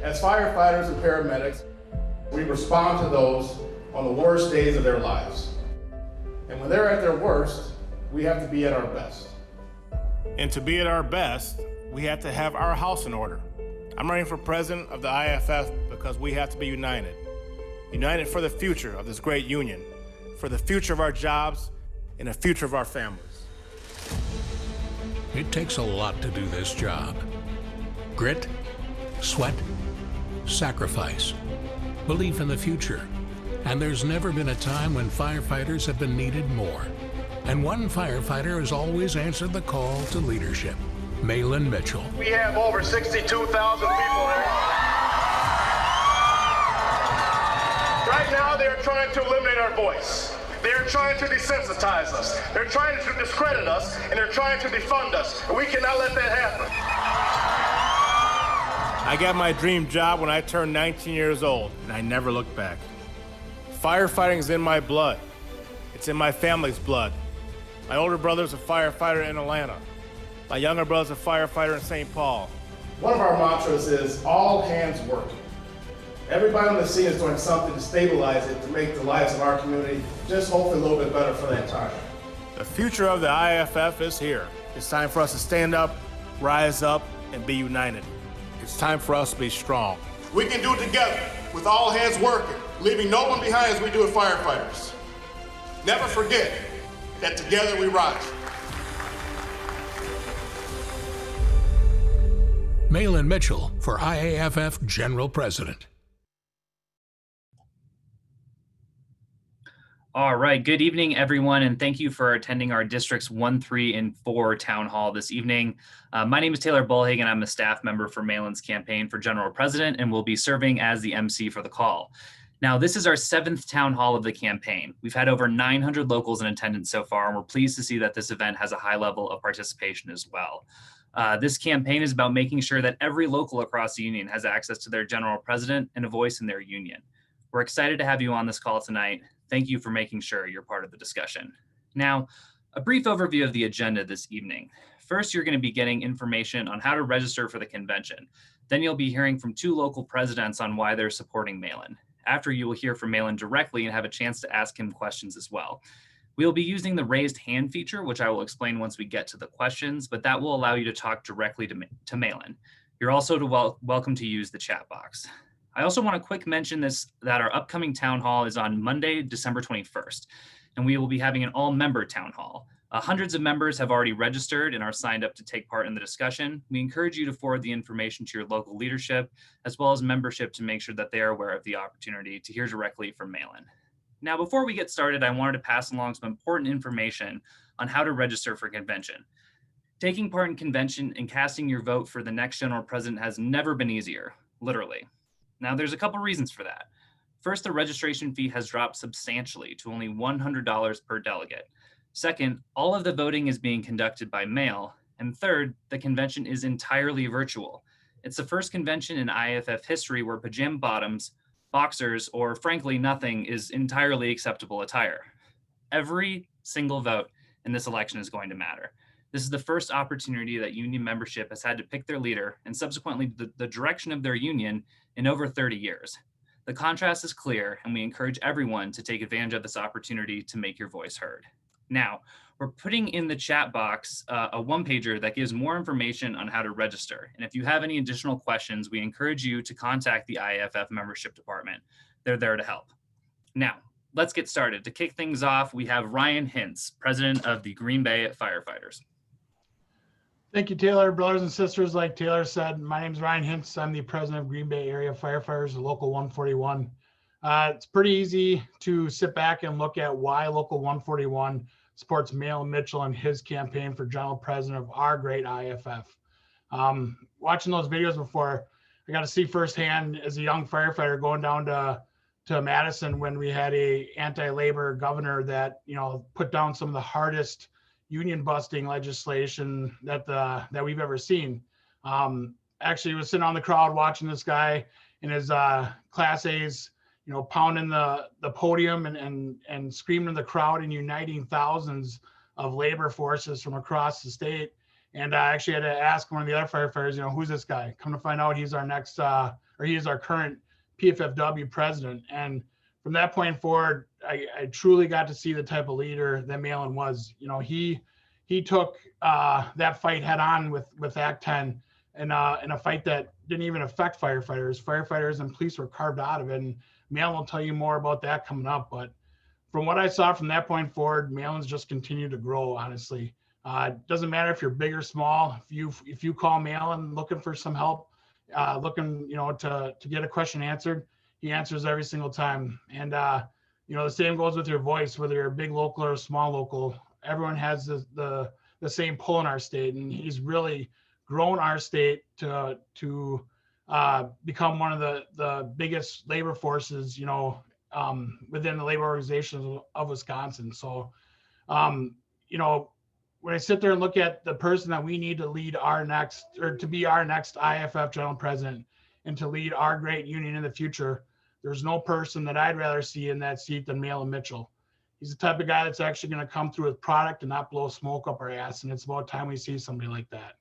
As firefighters and paramedics, we respond to those on the worst days of their lives. And when they're at their worst, we have to be at our best. And to be at our best, we have to have our house in order. I'm running for president of the IAFF because we have to be united. United for the future of this great union, for the future of our jobs, and the future of our families. It takes a lot to do this job. Grit, sweat, sacrifice, belief in the future. And there's never been a time when firefighters have been needed more. And one firefighter has always answered the call to leadership, Mahlon Mitchell. We have over 62,000 people there. Right now, they're trying to eliminate our voice. They're trying to desensitize us. They're trying to discredit us, and they're trying to defund us. And we cannot let that happen. I got my dream job when I turned 19 years old, and I never looked back. Firefighting is in my blood. It's in my family's blood. My older brother's a firefighter in Atlanta. My younger brother's a firefighter in St. Paul. One of our mantras is all hands working. Everybody on the scene is doing something to stabilize it, to make the lives of our community just hopefully a little bit better for that time. The future of the IAFF is here. It's time for us to stand up, rise up, and be united. It's time for us to be strong. We can do it together, with all hands working, leaving no one behind as we do as firefighters. Never forget that together we rise. Mahlon Mitchell for IAFF General President. All right, good evening, everyone, and thank you for attending our Districts 1, 3, and 4 Town Hall this evening. My name is Taylor Bullhagen. I'm a staff member for Mahlon's campaign for General President and will be serving as the MC for the call. Now, this is our 7th Town Hall of the campaign. We've had over 900 locals in attendance so far, and we're pleased to see that this event has a high level of participation as well. This campaign is about making sure that every local across the union has access to their General President and a voice in their union. We're excited to have you on this call tonight. Thank you for making sure you're part of the discussion. Now, a brief overview of the agenda this evening. First, you're going to be getting information on how to register for the convention. Then you'll be hearing from 2 local presidents on why they're supporting Mahlon. After, you will hear from Mahlon directly and have a chance to ask him questions as well. We'll be using the raised hand feature, which I will explain once we get to the questions, but that will allow you to talk directly to Mahlon. You're also welcome to use the chat box. I also want to quick mention that our upcoming town hall is on Monday, December 21st, and we will be having an all-member town hall. Hundreds of members have already registered and are signed up to take part in the discussion. We encourage you to forward the information to your local leadership, as well as membership, to make sure that they are aware of the opportunity to hear directly from Mahlon. Now, before we get started, I wanted to pass along some important information on how to register for convention. Taking part in convention and casting your vote for the next general president has never been easier, literally. Now, there's a couple reasons for that. First, the registration fee has dropped substantially to only $100 per delegate. Second, all of the voting is being conducted by mail. And third, the convention is entirely virtual. It's the first convention in IAFF history where pajama bottoms, boxers, or frankly nothing is entirely acceptable attire. Every single vote in this election is going to matter. This is the first opportunity that union membership has had to pick their leader and subsequently the direction of their union in over 30 years. The contrast is clear, and we encourage everyone to take advantage of this opportunity to make your voice heard. Now, we're putting in the chat box a one-pager that gives more information on how to register. And if you have any additional questions, we encourage you to contact the IAFF membership department. They're there to help. Now, let's get started. To kick things off, we have Ryan Hintz, president of the Green Bay Firefighters. Thank you, Taylor. Brothers and sisters, like Taylor said, my name is Ryan Hintz. I'm the president of Green Bay Area Firefighters, Local 141. It's pretty easy to sit back and look at why Local 141 supports Mahlon Mitchell and his campaign for general president of our great IAFF. Watching those videos before, I got to see firsthand as a young firefighter going down to Madison when we had a anti-labor governor that, put down some of the hardest union busting legislation that we've ever seen. Actually was sitting on the crowd watching this guy in his Class A's, pounding the podium and screaming in the crowd and uniting thousands of labor forces from across the state. And I actually had to ask one of the other firefighters, who's this guy? Come to find out, he's our next he is our current PFFW president. And from that point forward, I truly got to see the type of leader that Mahlon was. You know, he took that fight head on with Act 10 and in a fight that didn't even affect firefighters. Firefighters and police were carved out of it. And Mahlon will tell you more about that coming up. But from what I saw from that point forward, Mahlon's just continued to grow, honestly. It doesn't matter if you're big or small. If you call Mahlon looking for some help, looking, you know, to get a question answered, he answers every single time. And you know, the same goes with your voice, whether you're a big local or a small local. Everyone has the same pull in our state, and he's really grown our state to become one of the biggest labor forces, you know, within the labor organizations of Wisconsin. So, you know, when I sit there and look at the person that we need to lead our next, or to be our next IAFF general president and to lead our great union in the future, there's no person that I'd rather see in that seat than Mahlon Mitchell. He's the type of guy that's actually going to come through with product and not blow smoke up our ass. And it's about time we see somebody like that.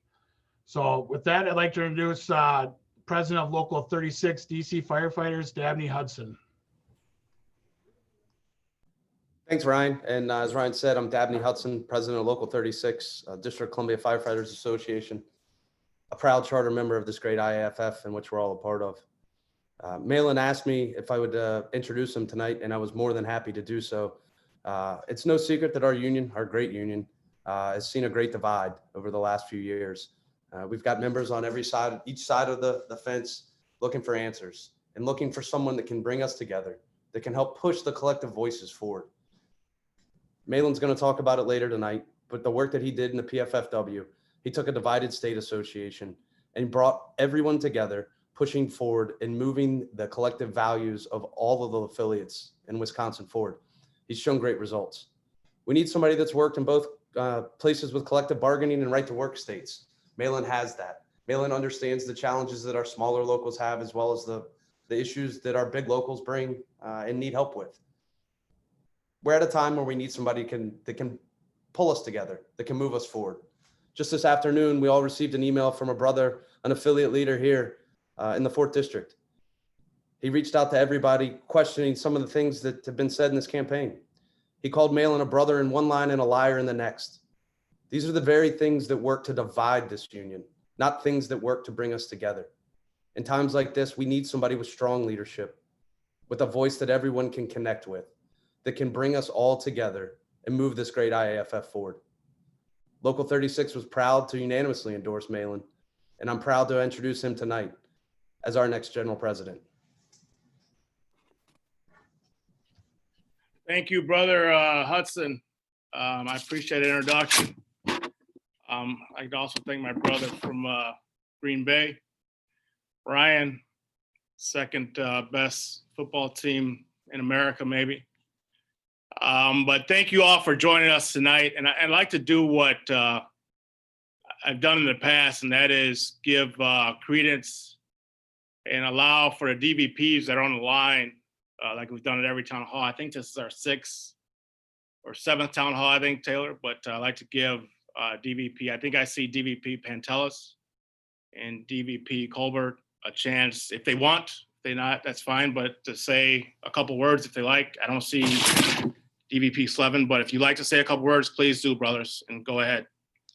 So with that, I'd like to introduce President of Local 36 DC Firefighters, Dabney Hudson. Thanks, Ryan. And as Ryan said, I'm Dabney Hudson, President of Local 36, District of Columbia Firefighters Association, a proud charter member of this great IAFF, in which we're all a part of. Mahlon asked me if I would introduce him tonight, and I was more than happy to do so. It's no secret that our union, our great union, has seen a great divide over the last few years. We've got members on every side, each side of the fence, looking for answers and looking for someone that can bring us together, that can help push the collective voices forward. Mahlon's going to talk about it later tonight, but the work that he did in the PFFW, he took a divided state association and brought everyone together, pushing forward and moving the collective values of all of the affiliates in Wisconsin forward. He's shown great results. We need somebody that's worked in both places with collective bargaining and right to work states. Mahlon has that. Mahlon understands the challenges that our smaller locals have, as well as the issues that our big locals bring and need help with. We're at a time where we need somebody that can pull us together, that can move us forward. Just this afternoon, we all received an email from a brother, an affiliate leader here in the 4th District. He reached out to everybody questioning some of the things that have been said in this campaign. He called Mahlon a brother in one line and a liar in the next. These are the very things that work to divide this union, not things that work to bring us together. In times like this, we need somebody with strong leadership, with a voice that everyone can connect with, that can bring us all together and move this great IAFF forward. Local 36 was proud to unanimously endorse Mahlon, and I'm proud to introduce him tonight as our next general president. Thank you, Brother Hudson. I appreciate the introduction. I'd also thank my brother from Green Bay, Ryan, second best football team in America, maybe. But thank you all for joining us tonight. And I'd like to do what I've done in the past, and that is give credence and allow for the DVPs that are on the line, like we've done at every town hall. I think this is our 6th or 7th town hall, I think, Taylor, but I'd like to give DVP, I think I see DVP Pantelis and DVP Colbert a chance if they want. If they not, that's fine, but to say a couple words if they like. I don't see DVP Slevin, but if you'd like to say a couple words, please do, brothers, and go ahead.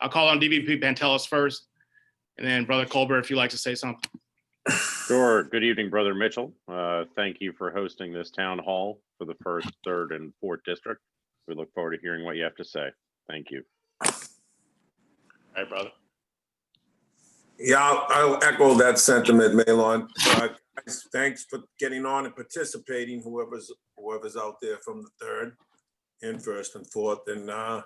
I'll call on DVP Pantelis first, and then Brother Colbert, if you'd like to say something. Sure. Good evening, Brother Mitchell. Thank you for hosting this town hall for the 1st, 3rd, and 4th District. We look forward to hearing what you have to say. Thank you. All right, brother. Yeah, I'll echo that sentiment, Mahlon. Guys, thanks for getting on and participating, whoever's out there from the 3rd and 1st and 4th. And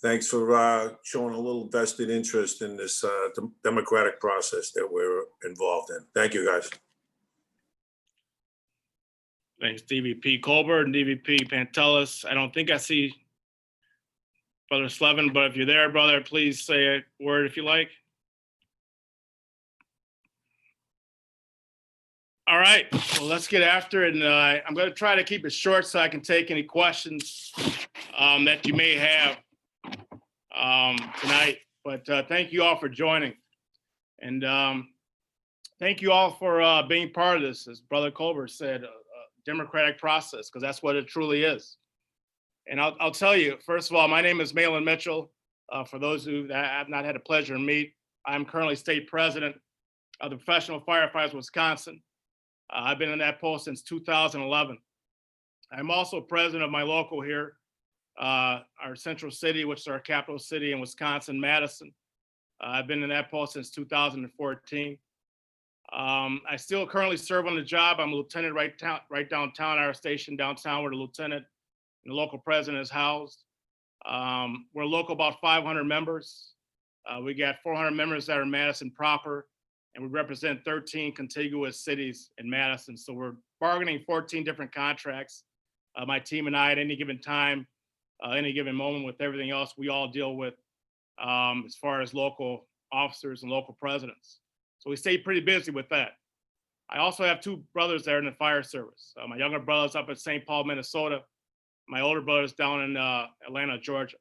thanks for showing a little vested interest in this democratic process that we're involved in. Thank you, guys. Thanks, DVP Colbert and DVP Pantelis. I don't think I see Brother Slevin, but if you're there, brother, please say a word if you like. All right, well, let's get after it. And I'm going to try to keep it short so I can take any questions that you may have tonight. But thank you all for joining. And Thank you all for being part of this. As Brother Colbert said, a democratic process, because that's what it truly is. And I'll tell you, first of all, my name is Mahlon Mitchell. For those who have not had the pleasure to meet, I'm currently state president of the Professional Firefighters Wisconsin. I've been in that post since 2011. I'm also president of my local here, our central city, which is our capital city in Wisconsin, Madison. I've been in that post since 2014. I still currently serve on the job. I'm a lieutenant right downtown, our station downtown, where the lieutenant and the local president is housed. We're local, about 500 members. We got 400 members that are Madison proper, and we represent 13 contiguous cities in Madison. So we're bargaining 14 different contracts. My team and I, at any given time, any given moment, with everything else we all deal with as far as local officers and local presidents. So we stay pretty busy with that. I also have two brothers there in the fire service. My younger brother's up at St. Paul, Minnesota. My older brother's down in Atlanta, Georgia.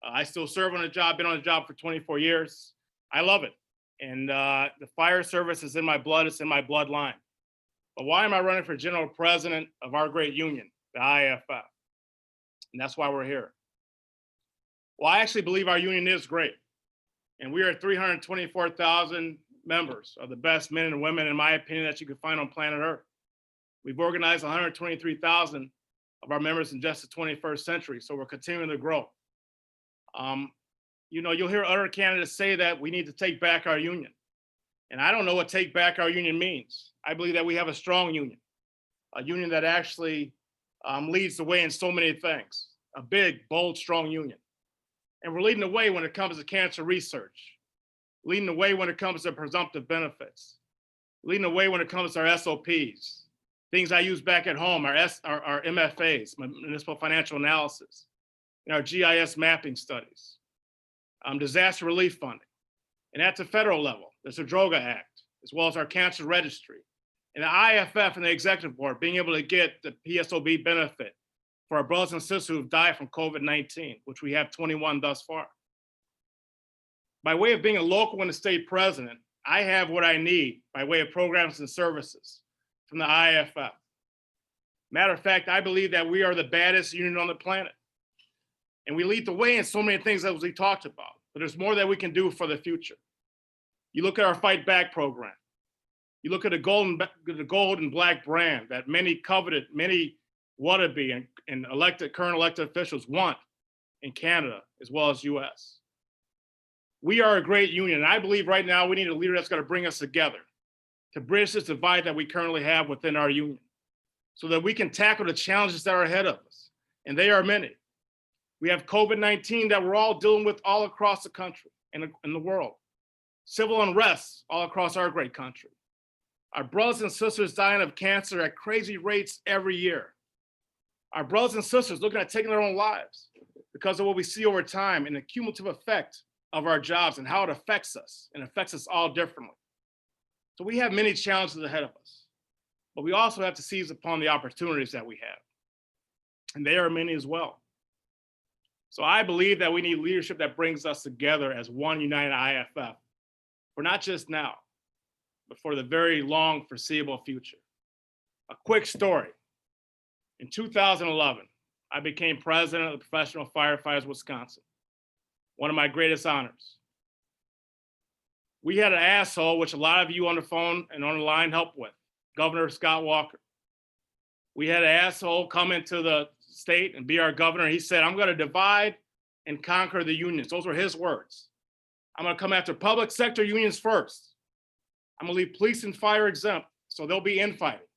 I still serve on the job, been on the job for 24 years. I love it. And the fire service is in my blood, it's in my bloodline. But why am I running for general president of our great union, the IAFF? And that's why we're here. Well, I actually believe our union is great. And we are 324,000 members of the best men and women, in my opinion, that you can find on planet Earth. We've organized 123,000 of our members in just the 21st century, so we're continuing to grow. You know, you'll hear other candidates say that we need to take back our union. And I don't know what take back our union means. I believe that we have a strong union, a union that actually leads the way in so many things, a big, bold, strong union. And we're leading the way when it comes to cancer research, leading the way when it comes to presumptive benefits, leading the way when it comes to our SOPs, things I use back at home, our MFAs, municipal financial analysis, and our GIS mapping studies, disaster relief funding. And at the federal level, there's the DROGA Act, as well as our cancer registry, and the IAFF and the executive board being able to get the PSOB benefit for our brothers and sisters who've died from COVID-19, which we have 21 thus far. By way of being a local and a state president, I have what I need by way of programs and services from the IAFF. Matter of fact, I believe that we are the baddest union on the planet. And we lead the way in so many things that we talked about, but there's more that we can do for the future. You look at our Fight Back program. You look at the gold and black brand that many coveted, many wannabe and current elected officials want in Canada as well as US. We are a great union, and I believe right now we need a leader that's going to bring us together to bridge this divide that we currently have within our union so that we can tackle the challenges that are ahead of us, and they are many. We have COVID-19 that we're all dealing with all across the country and in the world. Civil unrest all across our great country. Our brothers and sisters dying of cancer at crazy rates every year. Our brothers and sisters looking at taking their own lives because of what we see over time and the cumulative effect of our jobs and how it affects us, and affects us all differently. So we have many challenges ahead of us, but we also have to seize upon the opportunities that we have. And there are many as well. So I believe that we need leadership that brings us together as one united IAFF, for not just now, but for the very long foreseeable future. A quick story. In 2011, I became president of the Professional Firefighters Wisconsin, one of my greatest honors. We had an asshole, which a lot of you on the phone and on the line helped with, Governor Scott Walker. We had an asshole come into the state and be our governor. He said, I'm going to divide and conquer the unions. Those were his words. I'm going to come after public sector unions first. I'm going to leave police and fire exempt, so they'll be infighting.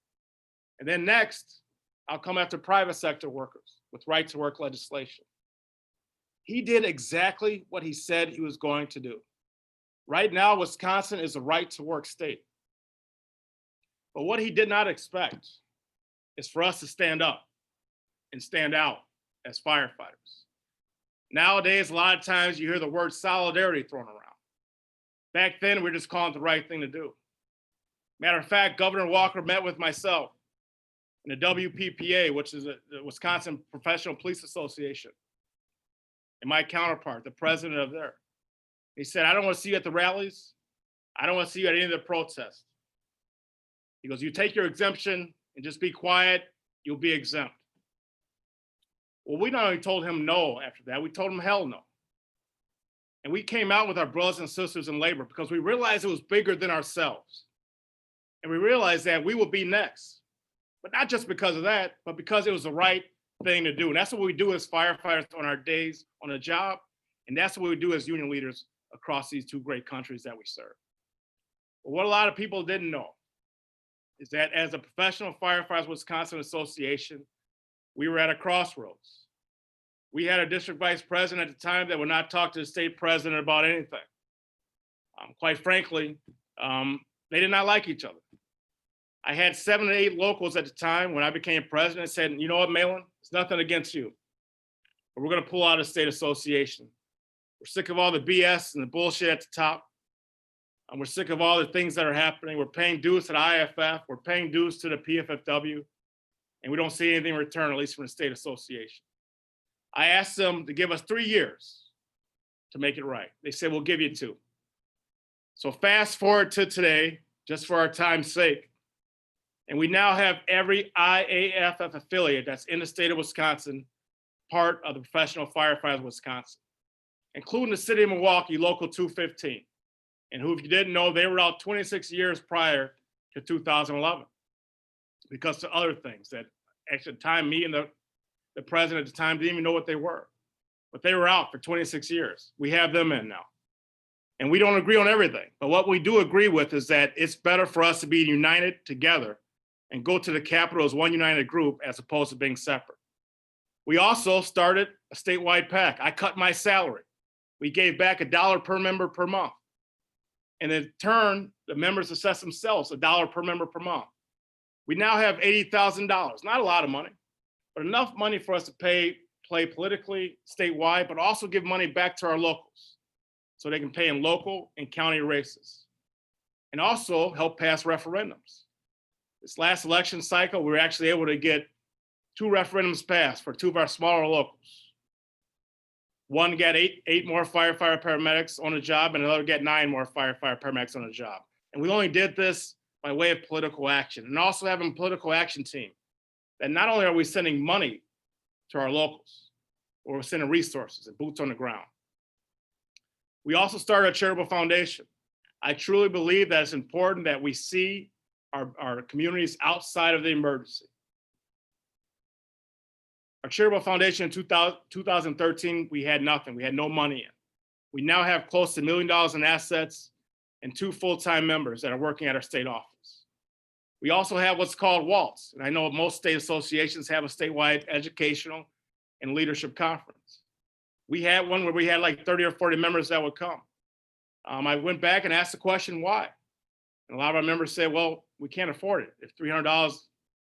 And then next, I'll come after private sector workers with right to work legislation. He did exactly what he said he was going to do. Right now, Wisconsin is a right to work state. But what he did not expect is for us to stand up and stand out as firefighters. Nowadays, a lot of times you hear the word solidarity thrown around. Back then, we were just calling it the right thing to do. Matter of fact, Governor Walker met with myself and the WPPA, which is the Wisconsin Professional Police Association, and my counterpart, the president of there. He said, I don't want to see you at the rallies. I don't want to see you at any of the protests. He goes, you take your exemption and just be quiet, you'll be exempt. Well, we not only told him no after that, we told him hell no. And we came out with our brothers and sisters in labor because we realized it was bigger than ourselves. And we realized that we would be next. But not just because of that, but because it was the right thing to do. And that's what we do as firefighters on our days on the job. And that's what we do as union leaders across these two great countries that we serve. But what a lot of people didn't know is that as a professional Firefighters Wisconsin Association, we were at a crossroads. We had a district vice president at the time that would not talk to the state president about anything. Quite frankly, they did not like each other. I had 7 to 8 locals at the time when I became president said, you know what, Mahlon, it's nothing against you, but we're gonna pull out of the state association. We're sick of all the BS and the bullshit at the top. And we're sick of all the things that are happening. We're paying dues to the IAFF, we're paying dues to the PFFW, and we don't see anything in return, at least from the state association. I asked them to give us 3 years to make it right. They said, we'll give you 2. So fast forward to today, just for our time's sake, and we now have every IAFF affiliate that's in the state of Wisconsin part of the Professional Firefighters of Wisconsin, including the city of Milwaukee, Local 215. And who, if you didn't know, they were out 26 years prior to 2011 because of other things that actually at the time, me and the president at the time didn't even know what they were, but they were out for 26 years. We have them in now. And we don't agree on everything, but what we do agree with is that it's better for us to be united together and go to the Capitol as one united group as opposed to being separate. We also started a statewide PAC. I cut my salary. We gave back $1 per member per month. And in turn, the members assess themselves $1 per member per month. We now have $80,000, not a lot of money, but enough money for us to play politically statewide, but also give money back to our locals so they can pay in local and county races, and also help pass referendums. This last election cycle, we were actually able to get 2 referendums passed for 2 of our smaller locals. One got 8 more firefighter paramedics on the job, and another got 9 more firefighter paramedics on the job. And we only did this by way of political action, and also having a political action team that not only are we sending money to our locals, but we're sending resources and boots on the ground. We also started a charitable foundation. I truly believe that it's important that we see our communities outside of the emergency. Our charitable foundation in 2013, we had nothing. We had no money in. We now have close to $1 million in assets and 2 full-time members that are working at our state office. We also have what's called WALTS, and I know most state associations have a statewide educational and leadership conference. We had one where we had like 30 or 40 members that would come. I went back and asked the question, why? And a lot of our members said, well, we can't afford it. It's $300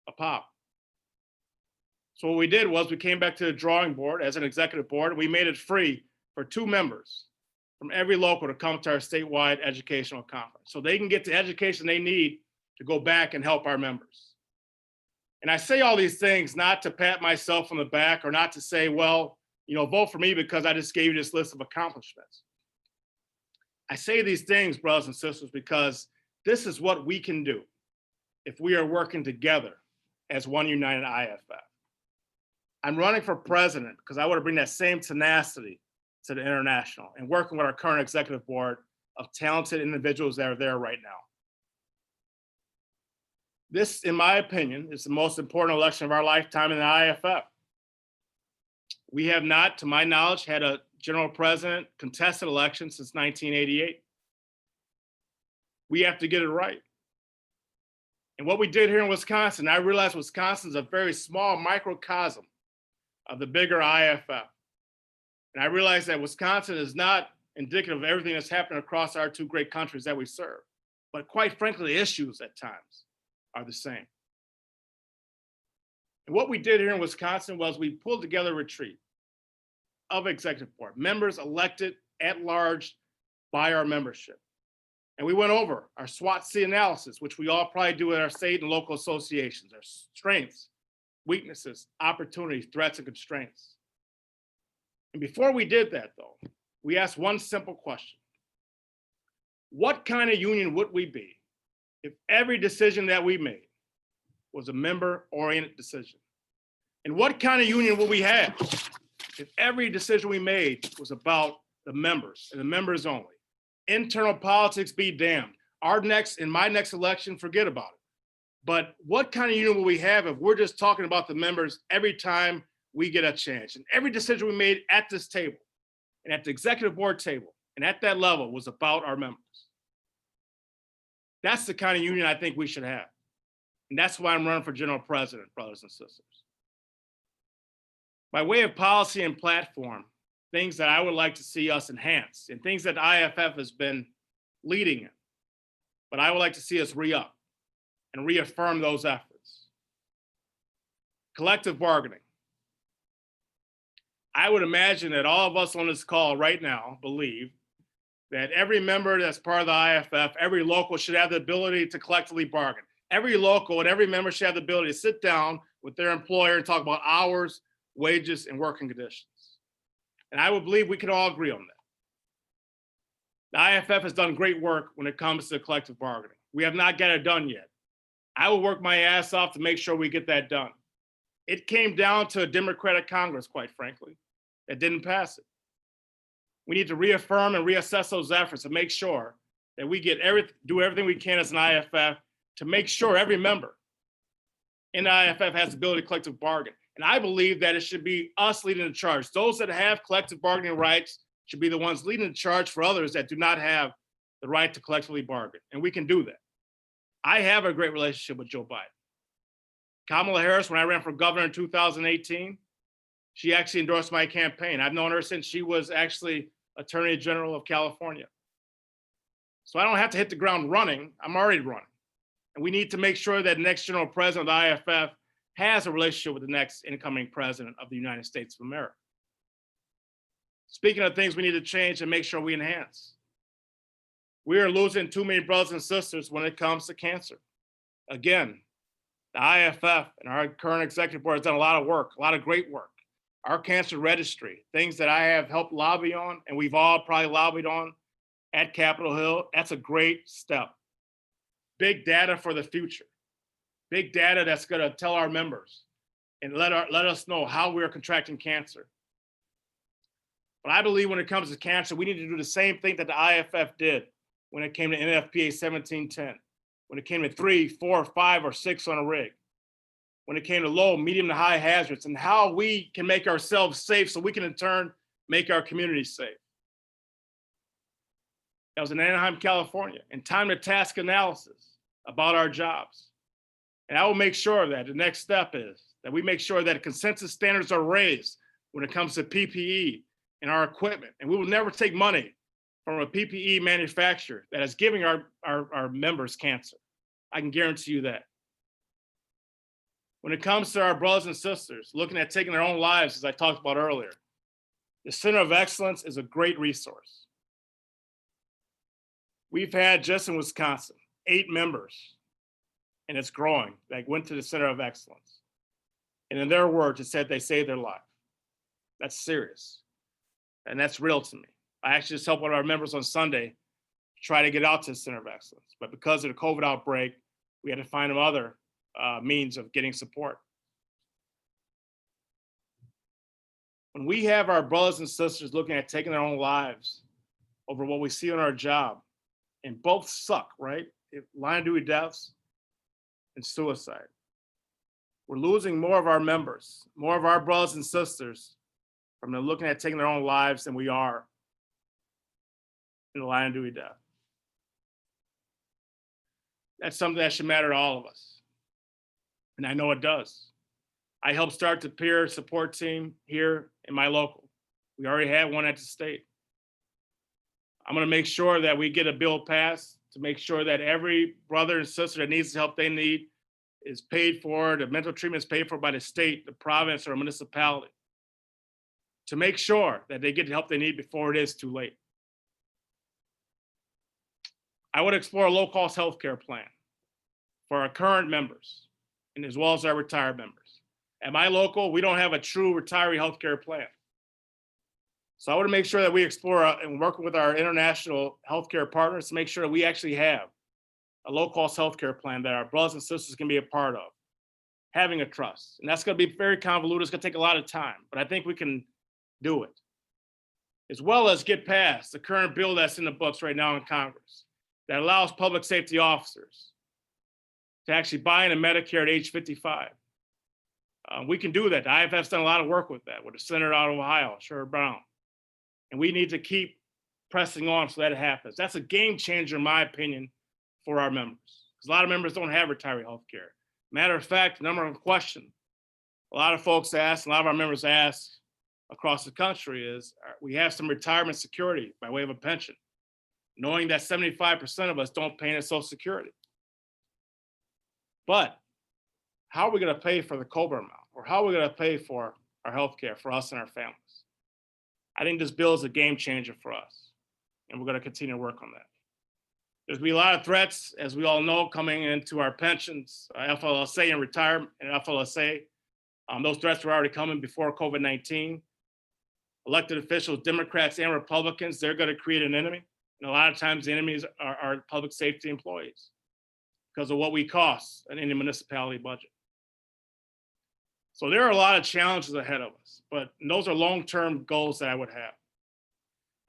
a pop. So what we did was we came back to the drawing board as an executive board, and we made it free for 2 members from every local to come to our statewide educational conference so they can get the education they need to go back and help our members. And I say all these things not to pat myself on the back or not to say, well, you know, vote for me because I just gave you this list of accomplishments. I say these things, brothers and sisters, because this is what we can do if we are working together as one united IAFF. I'm running for president because I want to bring that same tenacity to the international and working with our current executive board of talented individuals that are there right now. This, in my opinion, is the most important election of our lifetime in the IAFF. We have not, to my knowledge, had a general president contested election since 1988. We have to get it right. And what we did here in Wisconsin, I realized Wisconsin is a very small microcosm of the bigger IAFF. And I realized that Wisconsin is not indicative of everything that's happening across our 2 great countries that we serve. But quite frankly, the issues at times are the same. And what we did here in Wisconsin was we pulled together a retreat of executive board, members elected at large by our membership. And we went over our SWOT-C analysis, which we all probably do at our state and local associations, our strengths, weaknesses, opportunities, threats, and constraints. And before we did that, though, we asked one simple question. What kind of union would we be if every decision that we made was a member-oriented decision? And what kind of union will we have if every decision we made was about the members and the members only? Internal politics be damned. In my next election, forget about it. But what kind of union will we have if we're just talking about the members every time we get a chance? And every decision we made at this table and at the executive board table and at that level was about our members. That's the kind of union I think we should have. And that's why I'm running for general president, brothers and sisters. By way of policy and platform, things that I would like to see us enhance and things that IAFF has been leading in, but I would like to see us re-up and reaffirm those efforts. Collective bargaining. I would imagine that all of us on this call right now believe that every member that's part of the IAFF, every local should have the ability to collectively bargain. Every local and every member should have the ability to sit down with their employer and talk about hours, wages, and working conditions. And I would believe we can all agree on that. The IAFF has done great work when it comes to collective bargaining. We have not got it done yet. I will work my ass off to make sure we get that done. It came down to a Democratic Congress, quite frankly, that didn't pass it. We need to reaffirm and reassess those efforts and make sure that we do everything we can as an IAFF to make sure every member in the IAFF has the ability to collective bargain. And I believe that it should be us leading the charge. Those that have collective bargaining rights should be the ones leading the charge for others that do not have the right to collectively bargain. And we can do that. I have a great relationship with Joe Biden. Kamala Harris, when I ran for governor in 2018, she actually endorsed my campaign. I've known her since she was actually Attorney General of California. So I don't have to hit the ground running. I'm already running. And we need to make sure that the next general president of the IAFF has a relationship with the next incoming president of the United States of America. Speaking of things we need to change and make sure we enhance. We are losing too many brothers and sisters when it comes to cancer. Again, the IAFF and our current executive board has done a lot of work, a lot of great work. Our cancer registry, things that I have helped lobby on, and we've all probably lobbied on at Capitol Hill, that's a great step. Big data for the future. Big data that's gonna tell our members and let us know how we're contracting cancer. But I believe when it comes to cancer, we need to do the same thing that the IAFF did when it came to NFPA 1710, when it came to 3, 4, 5, or 6 on a rig, when it came to low, medium, to high hazards, and how we can make ourselves safe so we can in turn make our communities safe. That was in Anaheim, California, and time to task analysis about our jobs. And I will make sure that the next step is that we make sure that consensus standards are raised when it comes to PPE and our equipment. And we will never take money from a PPE manufacturer that is giving our members cancer. I can guarantee you that. When it comes to our brothers and sisters looking at taking their own lives, as I talked about earlier, the Center of Excellence is a great resource. We've had just in Wisconsin, 8 members, and it's growing, that went to the Center of Excellence. And in their words, it said they saved their life. That's serious. And that's real to me. I actually just helped one of our members on Sunday try to get out to the Center of Excellence. But because of the COVID outbreak, we had to find them other means of getting support. When we have our brothers and sisters looking at taking their own lives over what we see on our job, and both suck, right? Line of duty deaths and suicide. We're losing more of our members, more of our brothers and sisters from them looking at taking their own lives than we are in the line of duty death. That's something that should matter to all of us. And I know it does. I helped start the peer support team here in my local. We already had one at the state. I'm gonna make sure that we get a bill passed to make sure that every brother and sister that needs the help they need is paid for, the mental treatment is paid for by the state, the province, or municipality, to make sure that they get the help they need before it is too late. I would explore a low-cost healthcare plan for our current members and as well as our retired members. At my local, we don't have a true retiree healthcare plan. So I want to make sure that we explore and work with our international healthcare partners to make sure that we actually have a low-cost healthcare plan that our brothers and sisters can be a part of, having a trust. And that's going to be very convoluted. It's going to take a lot of time, but I think we can do it. As well as get past the current bill that's in the books right now in Congress that allows public safety officers to actually buy into Medicare at age 55. We can do that. The IAFF's done a lot of work with that, with the senator out of Ohio, Sherrod Brown. And we need to keep pressing on so that it happens. That's a game changer, in my opinion, for our members. Because a lot of members don't have retiree health care. Matter of fact, the number of questions a lot of folks ask, a lot of our members ask across the country is, we have some retirement security by way of a pension, knowing that 75% of us don't pay into Social Security. But how are we going to pay for the COBRA amount? Or how are we going to pay for our health care for us and our families? I think this bill is a game changer for us, and we're going to continue to work on that. There's been a lot of threats, as we all know, coming into our pensions, FLSA and retirement and FLSA. Those threats were already coming before COVID-19. Elected officials, Democrats and Republicans, they're going to create an enemy. And a lot of times the enemies are public safety employees because of what we cost in any municipality budget. So there are a lot of challenges ahead of us, but those are long-term goals that I would have.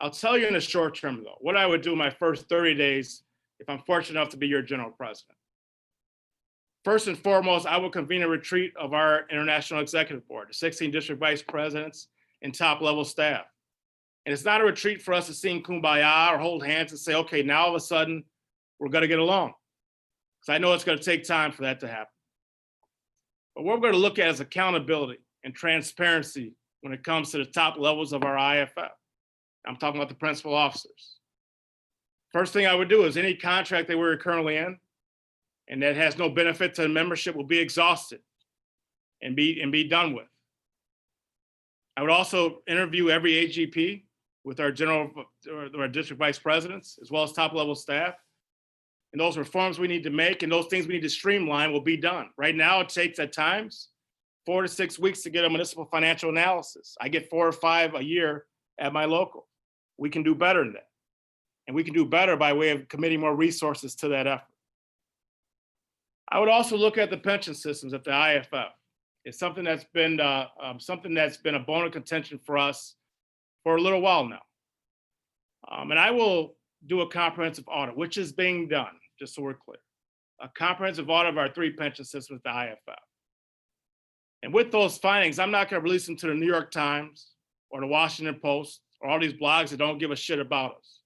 I'll tell you in the short term though, what I would do my first 30 days if I'm fortunate enough to be your general president. First and foremost, I will convene a retreat of our International Executive Board, the 16 district vice presidents and top level staff. And it's not a retreat for us to sing Kumbaya or hold hands and say, okay, now all of a sudden we're gonna get along. Because I know it's gonna take time for that to happen. But what we're gonna look at is accountability and transparency when it comes to the top levels of our IAFF. I'm talking about the principal officers. First thing I would do is any contract that we're currently in and that has no benefit to the membership will be exhausted and be done with. I would also interview every AGP with our district vice presidents, as well as top level staff. And those reforms we need to make and those things we need to streamline will be done. Right now, it takes at times 4 to 6 weeks to get a municipal financial analysis. I get 4 or 5 a year at my local. We can do better than that. And we can do better by way of committing more resources to that effort. I would also look at the pension systems at the IAFF. It's something that's been a bone of contention for us for a little while now. And I will do a comprehensive audit, which is being done, just so we're clear. A comprehensive audit of our 3 pension systems at the IAFF. And with those findings, I'm not going to release them to the New York Times or the Washington Post or all these blogs that don't give a shit about us.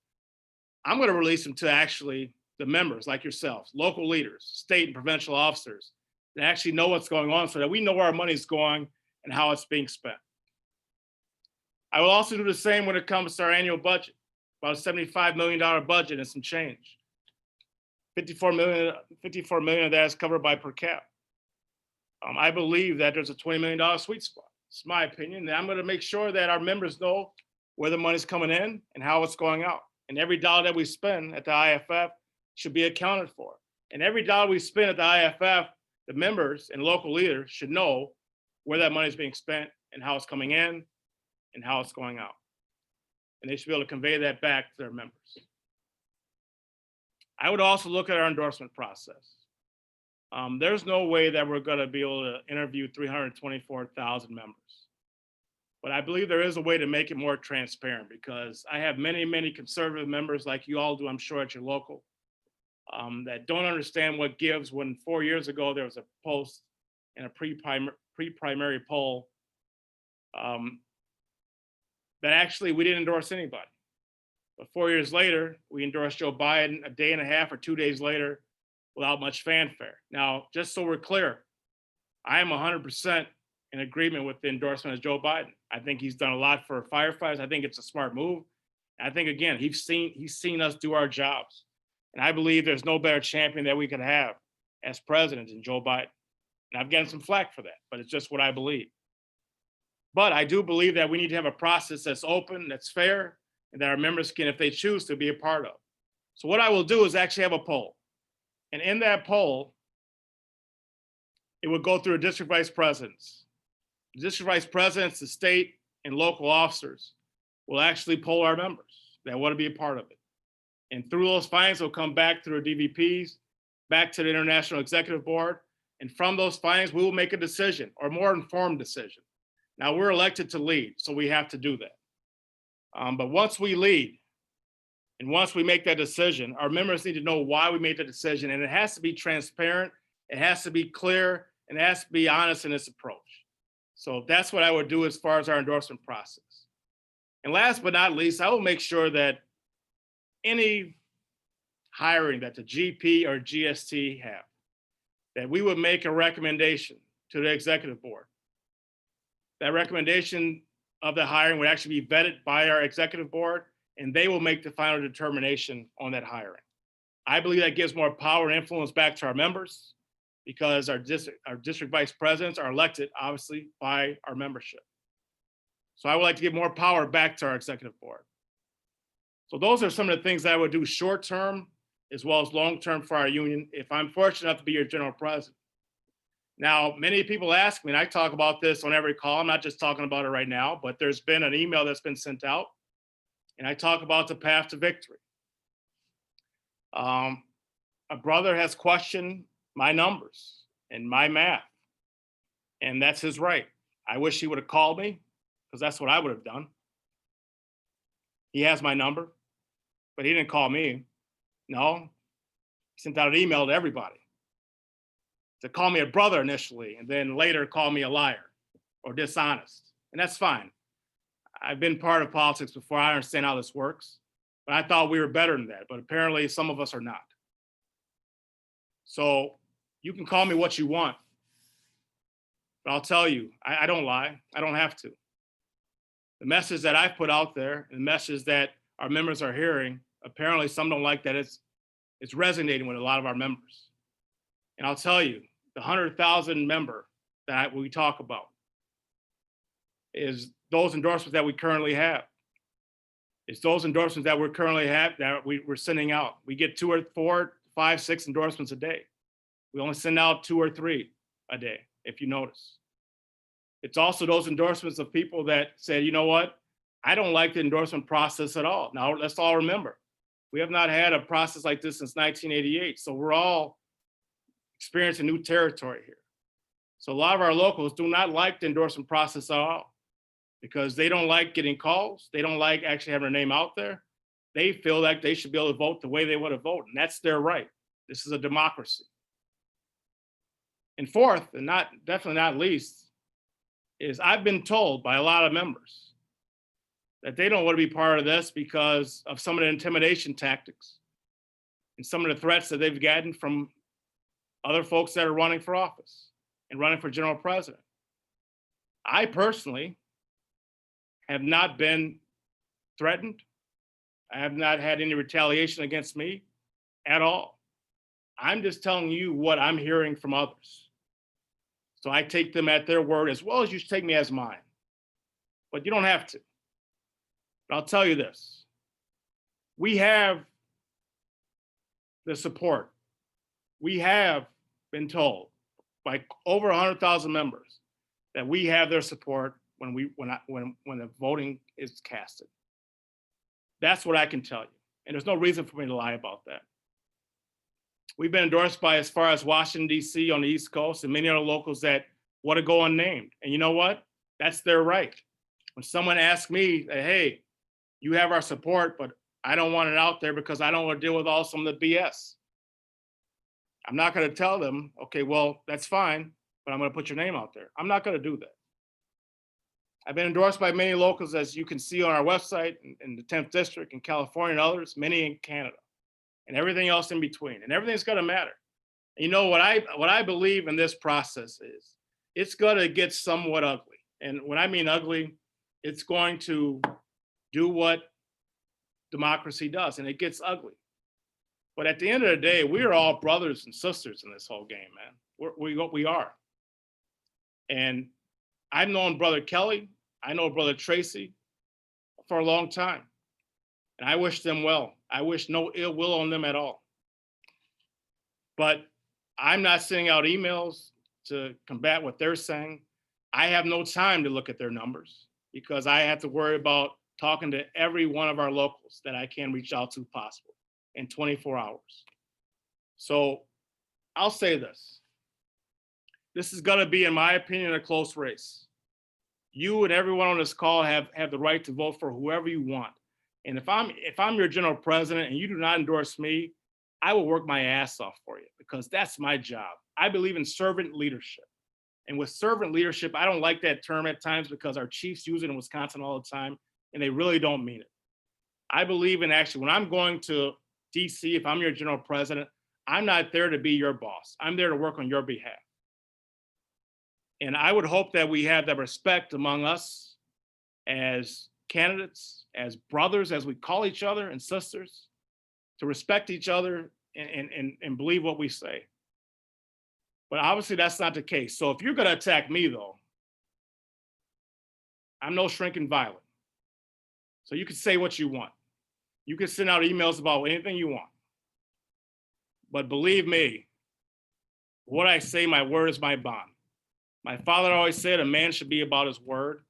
I'm going to release them to actually the members like yourselves, local leaders, state and provincial officers that actually know what's going on so that we know where our money's going and how it's being spent. I will also do the same when it comes to our annual budget, about a $75 million budget and some change. 54 million of that is covered by per cap. I believe that there's a $20 million sweet spot. It's my opinion. And I'm going to make sure that our members know where the money's coming in and how it's going out. And every dollar that we spend at the IAFF should be accounted for. And every dollar we spend at the IAFF, the members and local leaders should know where that money is being spent and how it's coming in and how it's going out. And they should be able to convey that back to their members. I would also look at our endorsement process. There's no way that we're going to be able to interview 324,000 members. But I believe there is a way to make it more transparent because I have many, many conservative members like you all do, I'm sure, at your local, that don't understand what gives when 4 years ago there was a post in a pre-primary poll that actually we didn't endorse anybody. But 4 years later, we endorsed Joe Biden a day and a half or 2 days later without much fanfare. Now, just so we're clear, I am 100% in agreement with the endorsement of Joe Biden. I think he's done a lot for firefighters. I think it's a smart move. I think, again, he's seen us do our jobs. And I believe there's no better champion that we could have as president than Joe Biden. And I've gotten some flack for that, but it's just what I believe. But I do believe that we need to have a process that's open, that's fair, and that our members can, if they choose to, be a part of. So what I will do is actually have a poll. And in that poll, it would go through the district vice presidents. The district vice presidents, the state and local officers will actually poll our members that want to be a part of it. And through those findings, they'll come back through DVPs back to the International Executive Board. And from those findings, we will make a decision, or more informed decision. Now, we're elected to lead, so we have to do that. But once we lead, and once we make that decision, our members need to know why we made the decision, and it has to be transparent, it has to be clear, and it has to be honest in its approach. So that's what I would do as far as our endorsement process. And last but not least, I will make sure that any hiring that the GP or GST have, that we would make a recommendation to the executive board. That recommendation of the hiring would actually be vetted by our executive board, and they will make the final determination on that hiring. I believe that gives more power and influence back to our members, because our district vice presidents are elected, obviously, by our membership. So I would like to give more power back to our executive board. So those are some of the things that I would do short-term as well as long-term for our union, if I'm fortunate enough to be your general president. Now, many people ask me, and I talk about this on every call, I'm not just talking about it right now, but there's been an email that's been sent out, and I talk about the path to victory. A brother has questioned my numbers and my math, and that's his right. I wish he would have called me, because that's what I would have done. He has my number, but he didn't call me. No, he sent out an email to everybody to call me a brother initially, and then later call me a liar or dishonest. And that's fine. I've been part of politics before. I understand how this works, but I thought we were better than that. But apparently some of us are not. So you can call me what you want, but I'll tell you, I don't lie. I don't have to. The message that I've put out there, and the message that our members are hearing, apparently some don't like that it's resonating with a lot of our members. And I'll tell you, the 100,000 member that we talk about is those endorsements that we currently have. It's those endorsements that we currently have that we're sending out. We get 2 or 4, 5, 6 endorsements a day. We only send out 2 or 3 a day, if you notice. It's also those endorsements of people that say, you know what, I don't like the endorsement process at all. Now, let's all remember, we have not had a process like this since 1988. So we're all experiencing new territory here. So a lot of our locals do not like the endorsement process at all, because they don't like getting calls. They don't like actually having their name out there. They feel like they should be able to vote the way they want to vote, and that's their right. This is a democracy. And fourth, and definitely not least, is I've been told by a lot of members that they don't want to be part of this because of some of the intimidation tactics and some of the threats that they've gotten from other folks that are running for office and running for general president. I personally have not been threatened. I have not had any retaliation against me at all. I'm just telling you what I'm hearing from others. So I take them at their word, as well as you should take me as mine. But you don't have to. But I'll tell you this. We have the support. We have been told by over 100,000 members that we have their support when the voting is casted. That's what I can tell you. And there's no reason for me to lie about that. We've been endorsed by as far as Washington, D.C. on the East Coast, and many other locals that want to go unnamed. And you know what? That's their right. When someone asks me, hey, you have our support, but I don't want it out there because I don't want to deal with all some of the BS. I'm not going to tell them, okay, well, that's fine, but I'm going to put your name out there. I'm not going to do that. I've been endorsed by many locals, as you can see on our website, in the 10th District, in California and others, many in Canada, and everything else in between. And everything's going to matter. And you know what I believe in this process is it's going to get somewhat ugly. And when I mean ugly, it's going to do what democracy does, and it gets ugly. But at the end of the day, we are all brothers and sisters in this whole game, man. We are. And I've known Brother Kelly, I know Brother Tracy for a long time. And I wish them well. I wish no ill will on them at all. But I'm not sending out emails to combat what they're saying. I have no time to look at their numbers because I have to worry about talking to every one of our locals that I can reach out to possible in 24 hours. So I'll say this. This is gonna be, in my opinion, a close race. You and everyone on this call have the right to vote for whoever you want. And if I'm your general president and you do not endorse me, I will work my ass off for you because that's my job. I believe in servant leadership. And with servant leadership, I don't like that term at times because our chiefs use it in Wisconsin all the time and they really don't mean it. I believe in actually, when I'm going to DC, if I'm your general president, I'm not there to be your boss. I'm there to work on your behalf. And I would hope that we have that respect among us as candidates, as brothers, as we call each other, and sisters, to respect each other and believe what we say. But obviously that's not the case. So if you're gonna attack me though, I'm no shrinking violet. So you can say what you want. You can send out emails about anything you want. But believe me, what I say, my word is my bond. My father always said a man should be about his word,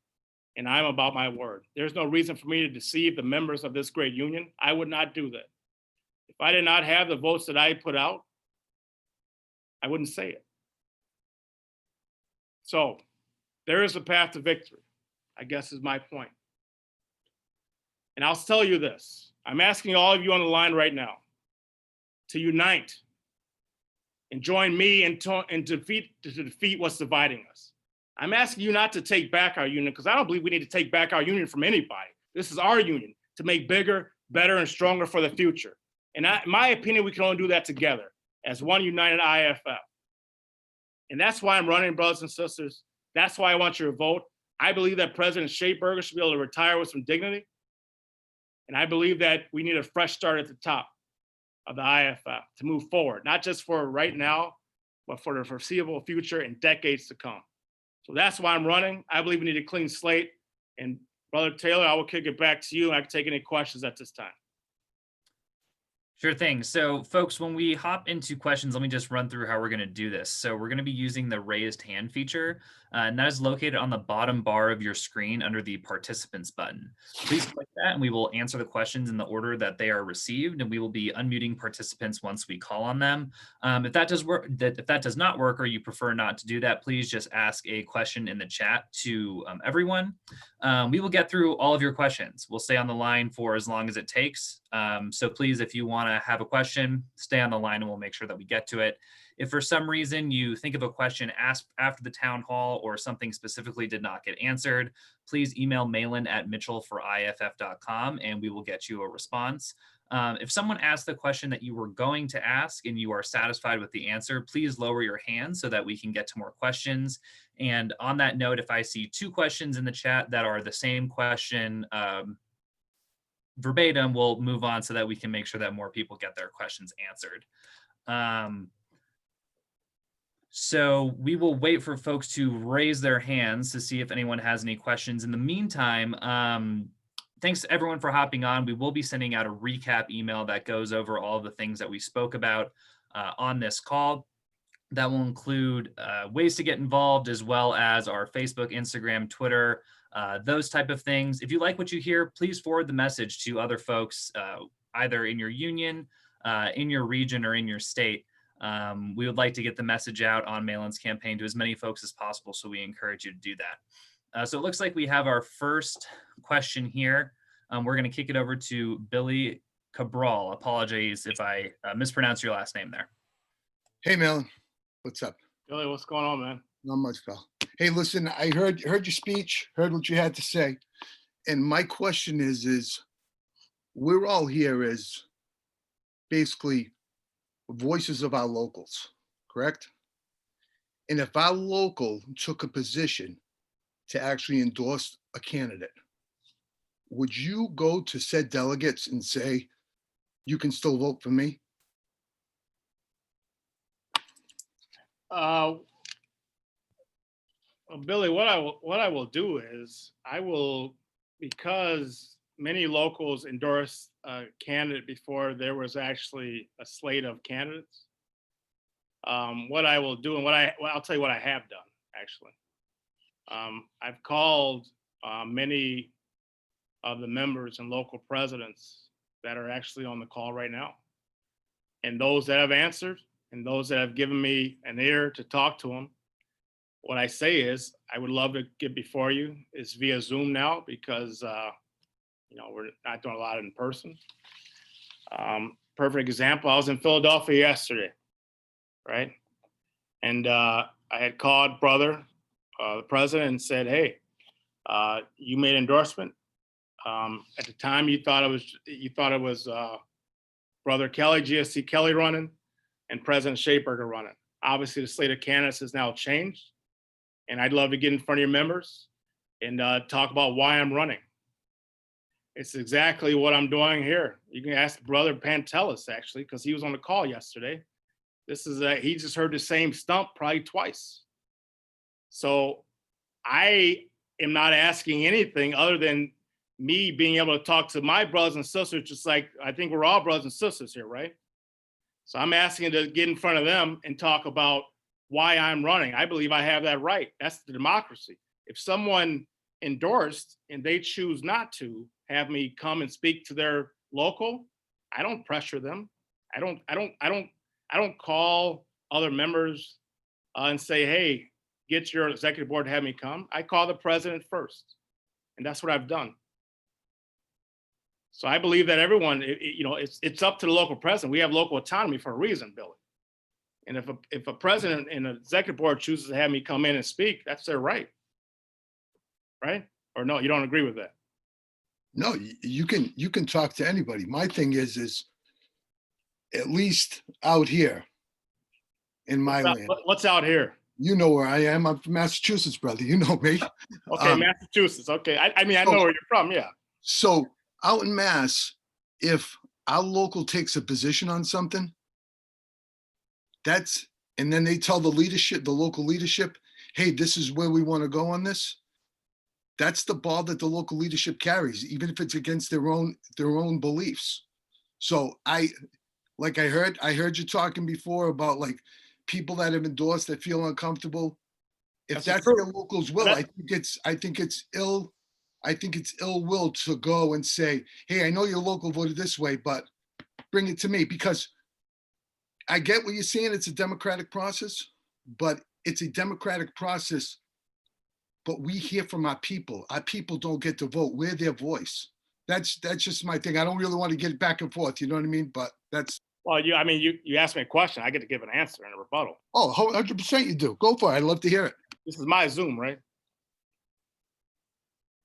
and I'm about my word. There's no reason for me to deceive the members of this great union. I would not do that. If I did not have the votes that I put out, I wouldn't say it. So there is a path to victory, I guess is my point. And I'll tell you this, I'm asking all of you on the line right now to unite and join me and to defeat what's dividing us. I'm asking you not to take back our union because I don't believe we need to take back our union from anybody. This is our union to make bigger, better, and stronger for the future. And in my opinion, we can only do that together as one united IAFF. And that's why I'm running, brothers and sisters. That's why I want your vote. I believe that President Shapeberger should be able to retire with some dignity. And I believe that we need a fresh start at the top of the IAFF to move forward, not just for right now, but for the foreseeable future and decades to come. So that's why I'm running. I believe we need a clean slate. And Brother Taylor, I will kick it back to you and I can take any questions at this time. Sure thing. So folks, when we hop into questions, let me just run through how we're going to do this. So we're going to be using the raised hand feature, and that is located on the bottom bar of your screen under the participants button. Please click that and we will answer the questions in the order that they are received, and we will be unmuting participants once we call on them. If that does not work or you prefer not to do that, please just ask a question in the chat to everyone. We will get through all of your questions. We'll stay on the line for as long as it takes. So please, if you want to have a question, stay on the line and we'll make sure that we get to it. If for some reason you think of a question asked after the town hall or something specifically did not get answered, please email mahlon@mitchell4IFF.com and we will get you a response. If someone asked the question that you were going to ask and you are satisfied with the answer, please lower your hand so that we can get to more questions. And on that note, if I see two questions in the chat that are the same question verbatim, we'll move on so that we can make sure that more people get their questions answered. So we will wait for folks to raise their hands to see if anyone has any questions. In the meantime, thanks to everyone for hopping on. We will be sending out a recap email that goes over all of the things that we spoke about on this call. That will include ways to get involved, as well as our Facebook, Instagram, Twitter, those type of things. If you like what you hear, please forward the message to other folks, either in your union, in your region, or in your state. We would like to get the message out on Mahlon's campaign to as many folks as possible, so we encourage you to do that. So it looks like we have our first question here. We're going to kick it over to Billy Cabral. Apologies if I mispronounced your last name there. Hey, Mahlon. What's up? Billy, what's going on, man? Not much, pal. Hey, listen, I heard your speech, heard what you had to say. And my question is we're all here as basically voices of our locals, correct? And if our local took a position to actually endorse a candidate, would you go to said delegates and say, you can still vote for me? Billy, what I will do is I will, because many locals endorsed a candidate before there was actually a slate of candidates. What I will do, and I'll tell you what I have done actually. I've called many of the members and local presidents that are actually on the call right now, and those that have answered, and those that have given me an ear to talk to them, what I say is I would love to get before you. It's via Zoom now because we're not doing a lot in person. Perfect example, I was in Philadelphia yesterday, right? And I had called brother, the president, and said, hey, you made endorsement. At the time you thought it was Brother Kelly, GSC Kelly running, and President Shaperger running. Obviously the slate of candidates has now changed. And I'd love to get in front of your members and talk about why I'm running. It's exactly what I'm doing here. You can ask Brother Pantelis, actually, because he was on the call yesterday. He just heard the same stump probably twice. So I am not asking anything other than me being able to talk to my brothers and sisters, just like I think we're all brothers and sisters here, right? So I'm asking to get in front of them and talk about why I'm running. I believe I have that right. That's the democracy. If someone endorsed and they choose not to have me come and speak to their local, I don't pressure them. I don't call other members and say, hey, get your executive board to have me come. I call the president first, and that's what I've done. So I believe that everyone, it's up to the local president. We have local autonomy for a reason, Billy. And if a president and an executive board chooses to have me come in and speak, that's their right. Right? Or no, you don't agree with that? No, you can talk to anybody. My thing is at least out here in my land. What's out here? You know where I am. I'm from Massachusetts, brother. You know me. Okay, Massachusetts. Okay. I know where you're from, yeah. So out in Mass, if our local takes a position on something, and then they tell the leadership, the local leadership, hey, this is where we want to go on this. That's the ball that the local leadership carries, even if it's against their own beliefs. So I heard you talking before about like people that have endorsed that feel uncomfortable. If that's their locals' will, I think it's ill will to go and say, hey, I know your local voted this way, but bring it to me, because I get what you're saying. It's a democratic process, but it's a democratic process. But we hear from our people. Our people don't get to vote. We're their voice. That's just my thing. I don't really want to get back and forth. You know what I mean? But that's. Well, you asked me a question. I get to give an answer and a rebuttal. Oh, 100% you do. Go for it. I'd love to hear it. This is my Zoom, right?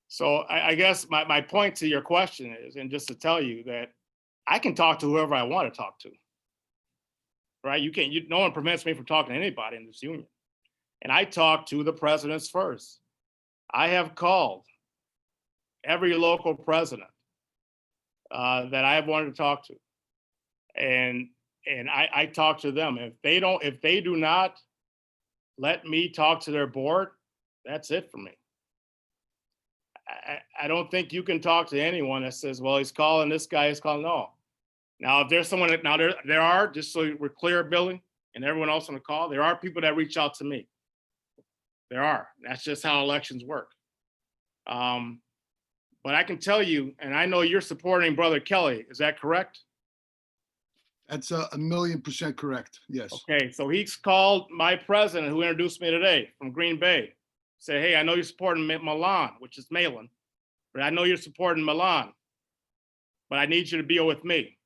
So I guess my point to your question is, and just to tell you that I can talk to whoever I want to talk to. Right? No one prevents me from talking to anybody in this union. And I talk to the presidents first. I have called every local president that I have wanted to talk to. And I talk to them. If they do not let me talk to their board, that's it for me. I don't think you can talk to anyone that says, well, he's calling this guy, he's calling, no. Now, if there's someone there are, just so we're clear, Billy, and everyone else on the call, there are people that reach out to me. There are. That's just how elections work. But I can tell you, and I know you're supporting Brother Kelly. Is that correct? That's 1,000,000% correct. Yes. Okay, so he's called my president, who introduced me today from Green Bay. Say, hey, I know you're supporting Mahlon, which is Mahlon, but I know you're supporting Mahlon, but I need you to be with me.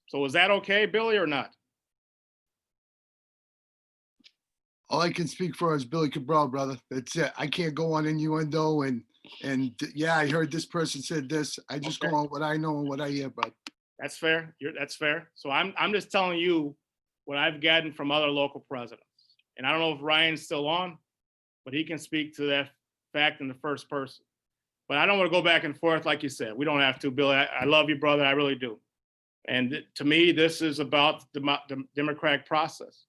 So is that okay, Billy, or not? All I can speak for is Billy Cabral, brother. That's it. I can't go on innuendo and yeah, I heard this person said this. I just go on what I know and what I hear, bud. That's fair. That's fair. So I'm just telling you what I've gotten from other local presidents. And I don't know if Ryan's still on, but he can speak to that fact in the first person. But I don't want to go back and forth like you said. We don't have to, Billy. I love you, brother. I really do. And to me, this is about the democratic process.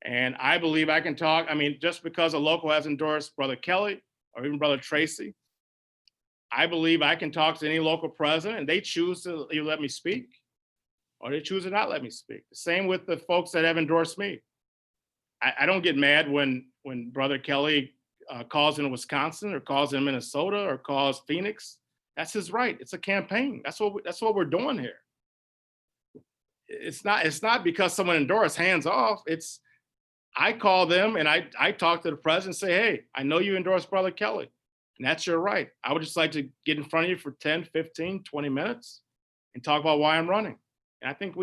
And I believe I can talk. I mean, just because a local has endorsed Brother Kelly or even Brother Tracy, I believe I can talk to any local president and they choose to either let me speak or they choose to not let me speak. The same with the folks that have endorsed me. I don't get mad when Brother Kelly calls in Wisconsin or calls in Minnesota or calls Phoenix. That's his right. It's a campaign. That's what we're doing here. it's not because someone endorsed, hands off. It's, I call them and I talk to the president and say, hey, I know you endorsed Brother Kelly, and that's your right. I would just like to get in front of you for 10, 15, 20 minutes and talk about why I'm running. And I think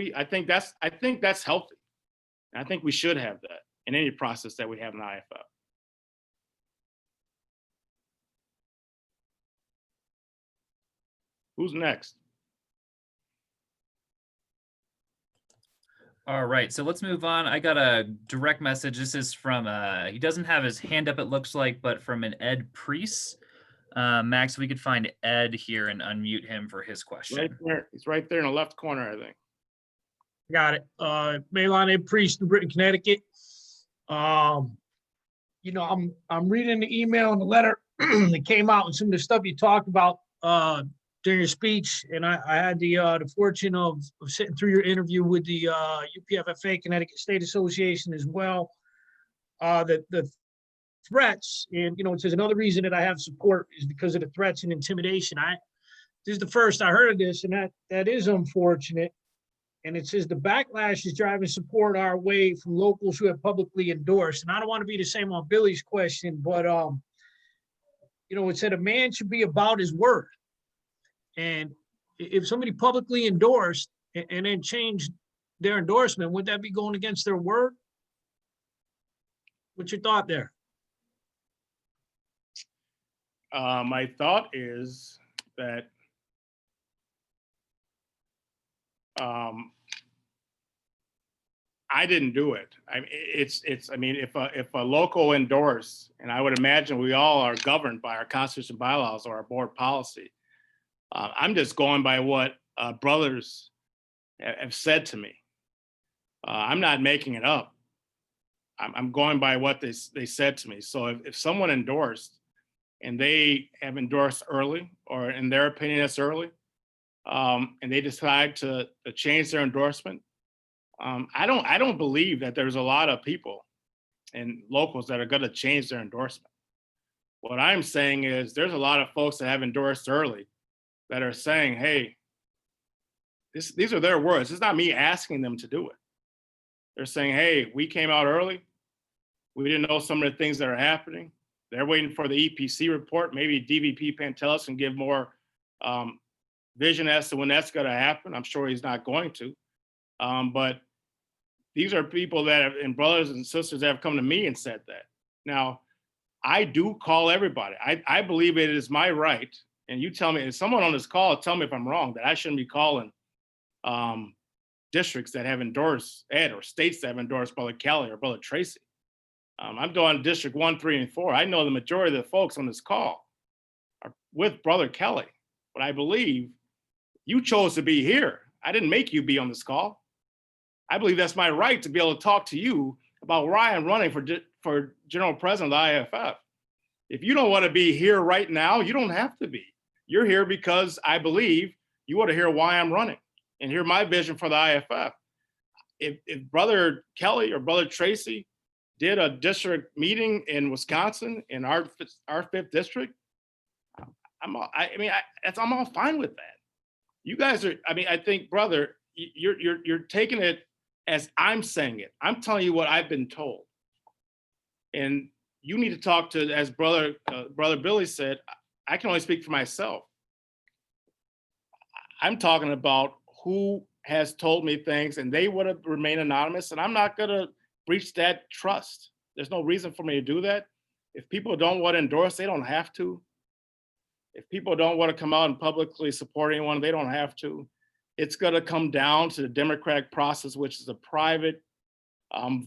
that's healthy. And I think we should have that in any process that we have in IAFF. Who's next? All right, so let's move on. I got a direct message. This is from, he doesn't have his hand up, it looks like, but from an Ed Priest. Max, we could find Ed here and unmute him for his question. Right there. He's right there in the left corner, I think. Got it. Mahlon Ed Priest, New Britain, Connecticut. You know, I'm reading the email and the letter that came out and some of the stuff you talked about during your speech, and I had the fortune of sitting through your interview with the UPFFA, Connecticut State Association as well. The threats, and you know, it says another reason that I have support is because of the threats and intimidation. This is the first I heard of this, and that is unfortunate. And it says the backlash is driving support our way from locals who have publicly endorsed. And I don't want to be the same on Billy's question, but you know, it said a man should be about his word. And if somebody publicly endorsed and then changed their endorsement, would that be going against their word? What's your thought there? My thought is that I didn't do it. I mean, if a local endorsed, and I would imagine we all are governed by our constitution bylaws or our board policy. I'm just going by what brothers have said to me. I'm not making it up. I'm going by what they said to me. So if someone endorsed and they have endorsed early, or in their opinion, that's early, and they decide to change their endorsement, I don't believe that there's a lot of people and locals that are going to change their endorsement. What I'm saying is there's a lot of folks that have endorsed early that are saying, hey, these are their words. It's not me asking them to do it. They're saying, hey, we came out early. We didn't know some of the things that are happening. They're waiting for the EPC report. Maybe DVP Pantelis can give more vision as to when that's going to happen. I'm sure he's not going to. But these are people that have, and brothers and sisters that have come to me and said that. Now, I do call everybody. I believe it is my right. And you tell me, if someone on this call, tell me if I'm wrong, that I shouldn't be calling districts that have endorsed Ed or states that have endorsed Brother Kelly or Brother Tracy. I'm doing District 1, 3, and 4. I know the majority of the folks on this call are with Brother Kelly, but I believe you chose to be here. I didn't make you be on this call. I believe that's my right to be able to talk to you about why I'm running for General President of the IAFF. If you don't want to be here right now, you don't have to be. You're here because I believe you want to hear why I'm running and hear my vision for the IAFF. If Brother Kelly or Brother Tracy did a district meeting in Wisconsin in our 5th district, I'm all fine with that. You guys are, I think, brother, you're taking it as I'm saying it. I'm telling you what I've been told. And you need to talk to, as Brother Billy said, I can only speak for myself. I'm talking about who has told me things, and they would have remained anonymous, and I'm not gonna breach that trust. There's no reason for me to do that. If people don't want to endorse, they don't have to. If people don't want to come out and publicly support anyone, they don't have to. It's gonna come down to the democratic process, which is a private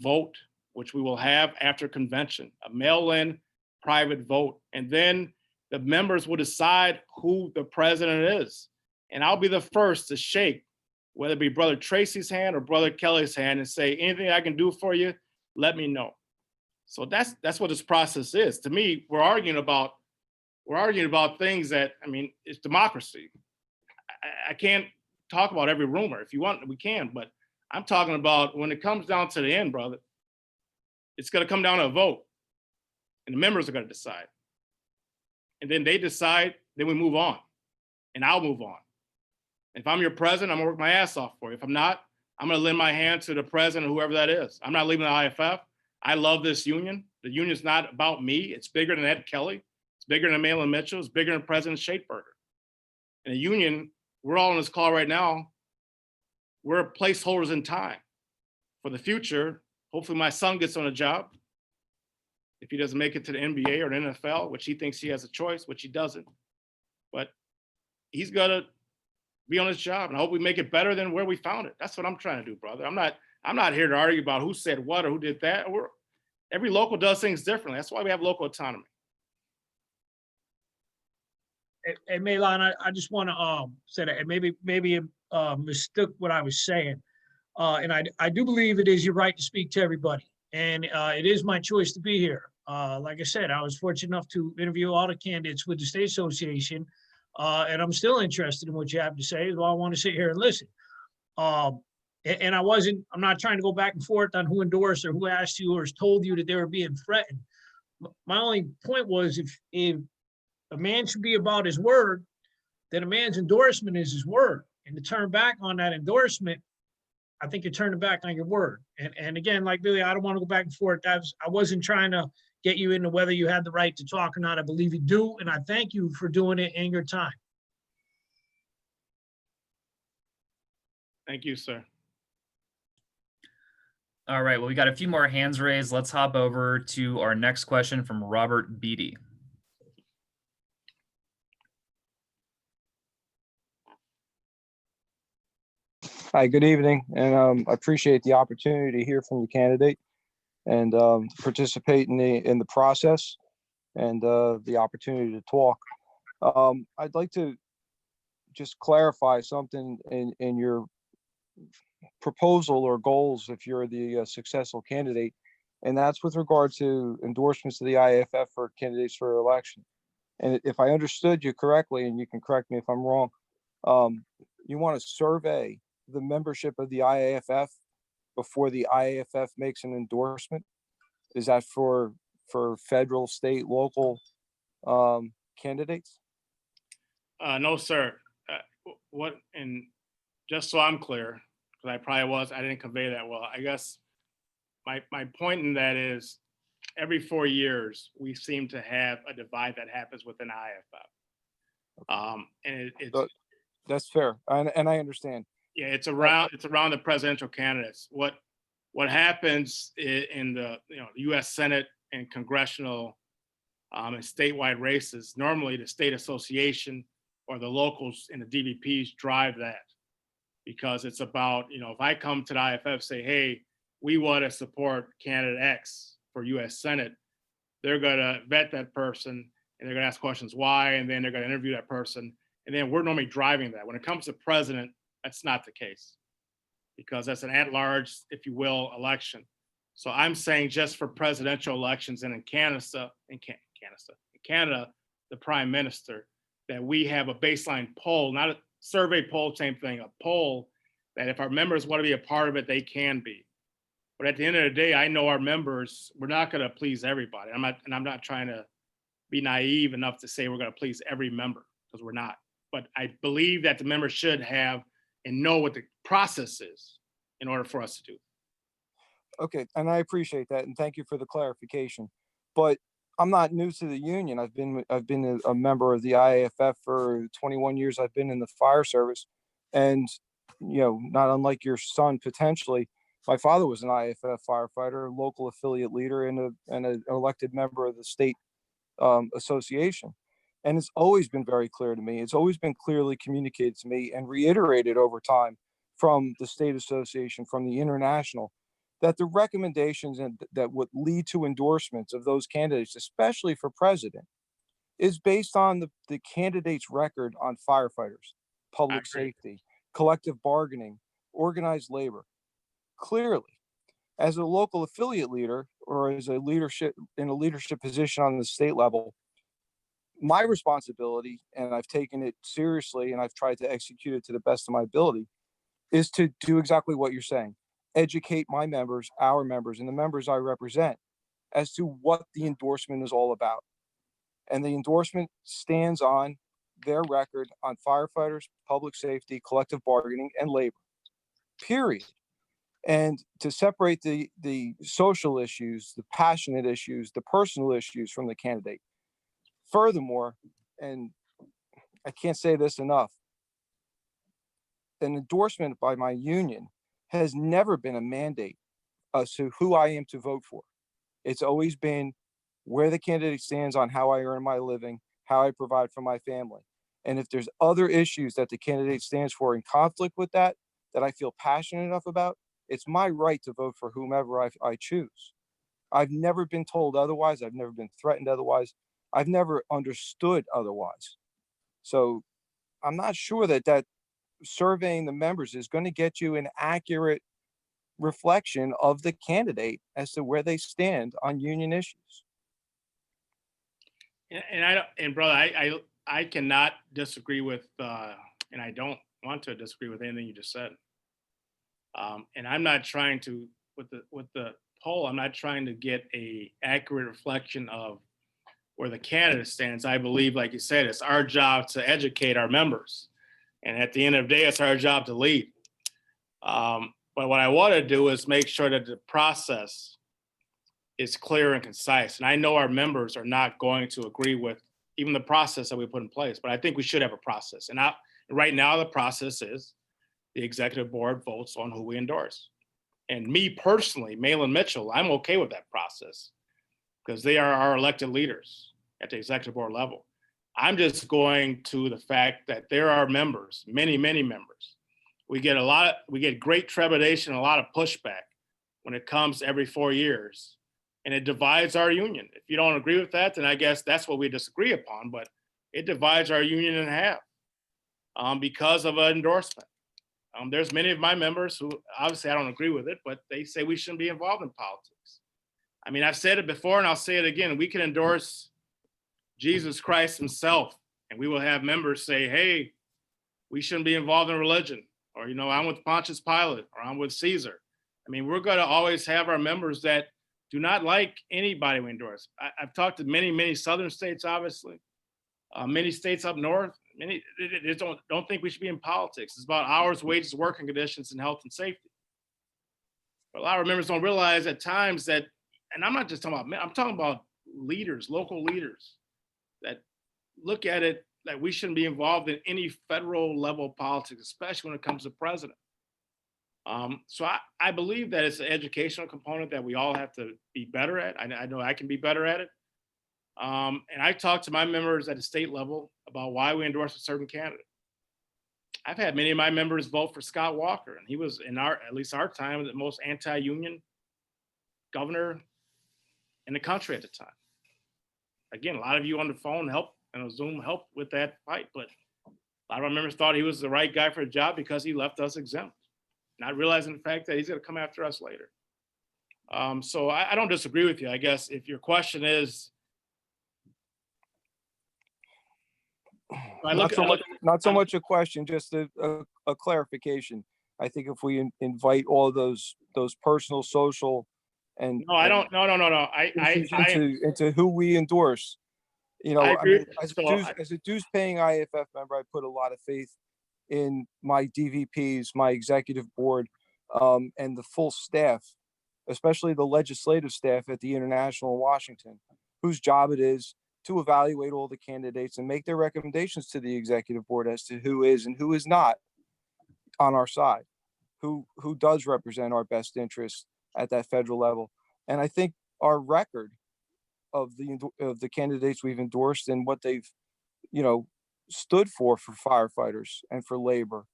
vote, which we will have after convention, a mail-in private vote. And then the members will decide who the president is. And I'll be the first to shake, whether it be Brother Tracy's hand or Brother Kelly's hand, and say, anything I can do for you, let me know. So that's what this process is. To me, we're arguing about things that, it's democracy. I can't talk about every rumor. If you want, we can, but I'm talking about when it comes down to the end, brother, it's gonna come down to a vote, and the members are gonna decide. And then they decide, then we move on, and I'll move on. If I'm your president, I'm gonna work my ass off for you. If I'm not, I'm going to lend my hand to the president, whoever that is. I'm not leaving the IAFF. I love this union. The union's not about me. It's bigger than Ed Kelly. It's bigger than Mahlon Mitchell. It's bigger than President Shateberger. And the union, we're all on this call right now. We're placeholders in time for the future. Hopefully my son gets on a job. If he doesn't make it to the NBA or the NFL, which he thinks he has a choice, which he doesn't. But he's got to be on his job, and I hope we make it better than where we found it. That's what I'm trying to do, brother. I'm not here to argue about who said what or who did that. Every local does things differently. That's why we have local autonomy. Hey, Mahlon, I just want to say that maybe mistook what I was saying. And I do believe it is your right to speak to everybody. And it is my choice to be here. Like I said, I was fortunate enough to interview all the candidates with the state association. And I'm still interested in what you have to say. So I want to sit here and listen. And I'm not trying to go back and forth on who endorsed or who asked you or has told you that they were being threatened. My only point was if a man should be about his word, then a man's endorsement is his word. And to turn back on that endorsement, I think you're turning back on your word. And again, like Billy, I don't want to go back and forth. I wasn't trying to get you into whether you had the right to talk or not. I believe you do. And I thank you for doing it in your time. Thank you, sir. All right, well, we got a few more hands raised. Let's hop over to our next question from Robert Beatty. Hi, good evening, and I appreciate the opportunity to hear from the candidate and participate in the process and the opportunity to talk. I'd like to just clarify something in your proposal or goals if you're the successful candidate, and that's with regard to endorsements to the IAFF for candidates for election. And if I understood you correctly, and you can correct me if I'm wrong, you want to survey the membership of the IAFF before the IAFF makes an endorsement? Is that for federal, state, local candidates? No, sir. And just so I'm clear, because I didn't convey that well. I guess my point in that is every 4 years, we seem to have a divide that happens within IAFF. And That's fair. And I understand. Yeah, it's around the presidential candidates. What happens in the U.S. Senate and congressional and statewide races? Normally, the state association or the locals and the DVPs drive that, because it's about if I come to the IAFF say, hey, we want to support candidate X for U.S. Senate, they're gonna vet that person and they're gonna ask questions why, and then they're gonna interview that person, and then we're normally driving that. When it comes to president, that's not the case, because that's an at-large, if you will, election. So I'm saying just for presidential elections and in Canada, the prime minister, that we have a baseline poll, not a survey poll, same thing, a poll that if our members want to be a part of it, they can be. But at the end of the day, I know our members, we're not going to please everybody. I'm not trying to be naive enough to say we're going to please every member, because we're not. But I believe that the members should have and know what the process is in order for us to do. Okay, and I appreciate that, and thank you for the clarification. But I'm not new to the union. I've been a member of the IAFF for 21 years. I've been in the fire service, and not unlike your son potentially, my father was an IAFF firefighter, local affiliate leader, and an elected member of the state association. And it's always been very clear to me. It's always been clearly communicated to me and reiterated over time from the state association, from the international, that the recommendations that would lead to endorsements of those candidates, especially for president, is based on the candidate's record on firefighters, public safety, collective bargaining, organized labor. Clearly, as a local affiliate leader or as a leadership position on the state level, my responsibility, and I've taken it seriously and I've tried to execute it to the best of my ability, is to do exactly what you're saying. Educate my members, our members, and the members I represent as to what the endorsement is all about. And the endorsement stands on their record on firefighters, public safety, collective bargaining, and labor. Period. and to separate the social issues, the passionate issues, the personal issues from the candidate. Furthermore, and I can't say this enough, an endorsement by my union has never been a mandate as to who I am to vote for. It's always been where the candidate stands on how I earn my living, how I provide for my family. And if there's other issues that the candidate stands for in conflict with that I feel passionate enough about, it's my right to vote for whomever I choose. I've never been told otherwise. I've never been threatened otherwise. I've never understood otherwise. So I'm not sure that surveying the members is going to get you an accurate reflection of the candidate as to where they stand on union issues. And brother, I cannot disagree with, and I don't want to disagree with anything you just said. And I'm not trying to, with the poll, I'm not trying to get a accurate reflection of where the candidate stands. I believe, like you said, it's our job to educate our members. And at the end of the day, it's our job to lead. But what I want to do is make sure that the process is clear and concise. And I know our members are not going to agree with even the process that we put in place, but I think we should have a process. And right now, the process is the executive board votes on who we endorse. And me personally, Mahlon Mitchell, I'm okay with that process because they are our elected leaders at the executive board level. I'm just going to the fact that there are members, many, many members. We get great trepidation, a lot of pushback when it comes every 4 years, and it divides our union. If you don't agree with that, then I guess that's what we disagree upon, but it divides our union in half because of an endorsement. There's many of my members who, obviously I don't agree with it, but they say we shouldn't be involved in politics. I mean, I've said it before and I'll say it again. We can endorse Jesus Christ himself, and we will have members say, hey, we shouldn't be involved in religion, or, you know, I'm with Pontius Pilate, or I'm with Caesar. I mean, we're going to always have our members that do not like anybody we endorse. I've talked to many, many southern states, obviously, many states up north. Many they don't think we should be in politics. It's about hours, wages, working conditions, and health and safety. But a lot of members don't realize at times that, and I'm not just talking about, I'm talking about leaders, local leaders, that look at it that we shouldn't be involved in any federal level politics, especially when it comes to president. So I believe that it's an educational component that we all have to be better at. I know I can be better at it. And I talked to my members at the state level about why we endorse a certain candidate. I've had many of my members vote for Scott Walker, and he was, in at least our time, the most anti-union governor in the country at the time. Again, a lot of you on the phone helped, and Zoom helped with that fight, but a lot of our members thought he was the right guy for the job because he left us exempt, not realizing the fact that he's going to come after us later. So I don't disagree with you. I guess if your question is, not so much a question, just a clarification. I think if we invite all those personal, social, and no, I don't. No. into who we endorse. You know, I mean, as a dues paying IAFF member, I put a lot of faith in my DVPs, my executive board, and the full staff, especially the legislative staff at the International in Washington, whose job it is to evaluate all the candidates and make their recommendations to the executive board as to who is and who is not on our side, who does represent our best interests at that federal level. And I think our record of the candidates we've endorsed and what they've, stood for firefighters and for labor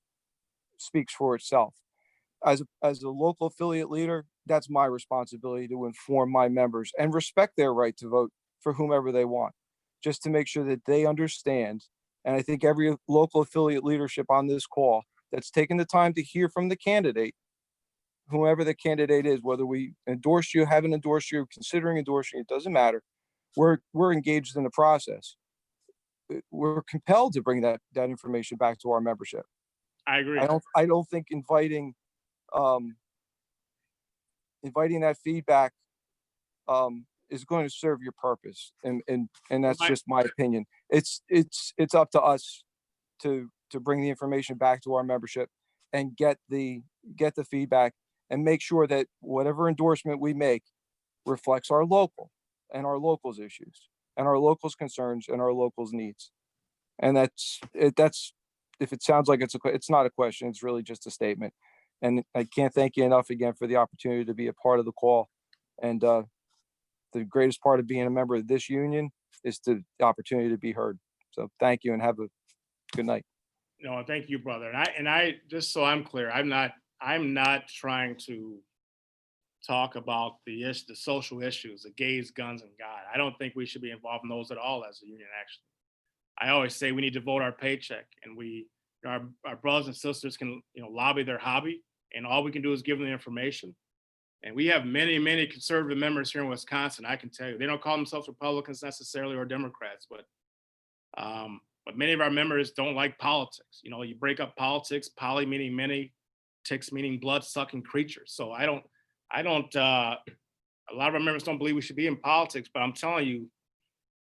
speaks for itself. As a local affiliate leader, that's my responsibility to inform my members and respect their right to vote for whomever they want, just to make sure that they understand. And I think every local affiliate leadership on this call that's taken the time to hear from the candidate, whoever the candidate is, whether we endorse you, haven't endorsed you, considering endorsing, it doesn't matter. We're engaged in the process. We're compelled to bring that information back to our membership. I agree. I don't think inviting that feedback is going to serve your purpose, and that's just my opinion. It's up to us to bring the information back to our membership and get the feedback and make sure that whatever endorsement we make reflects our local and our locals' issues and our locals' concerns and our locals' needs. And that's if it sounds like it's not a question, it's really just a statement. And I can't thank you enough again for the opportunity to be a part of the call. And the greatest part of being a member of this union is the opportunity to be heard. So thank you and have a good night. No, thank you, brother. And I just so I'm clear, I'm not trying to talk about the social issues, the gays, guns, and God. I don't think we should be involved in those at all as a union, actually. I always say we need to vote our paycheck, and our brothers and sisters can, lobby their hobby, and all we can do is give them the information. And we have many, many conservative members here in Wisconsin. I can tell you, they don't call themselves Republicans necessarily or Democrats, but many of our members don't like politics. You break up politics, poly meaning many, ticks meaning blood-sucking creatures. So a lot of our members don't believe we should be in politics, but I'm telling you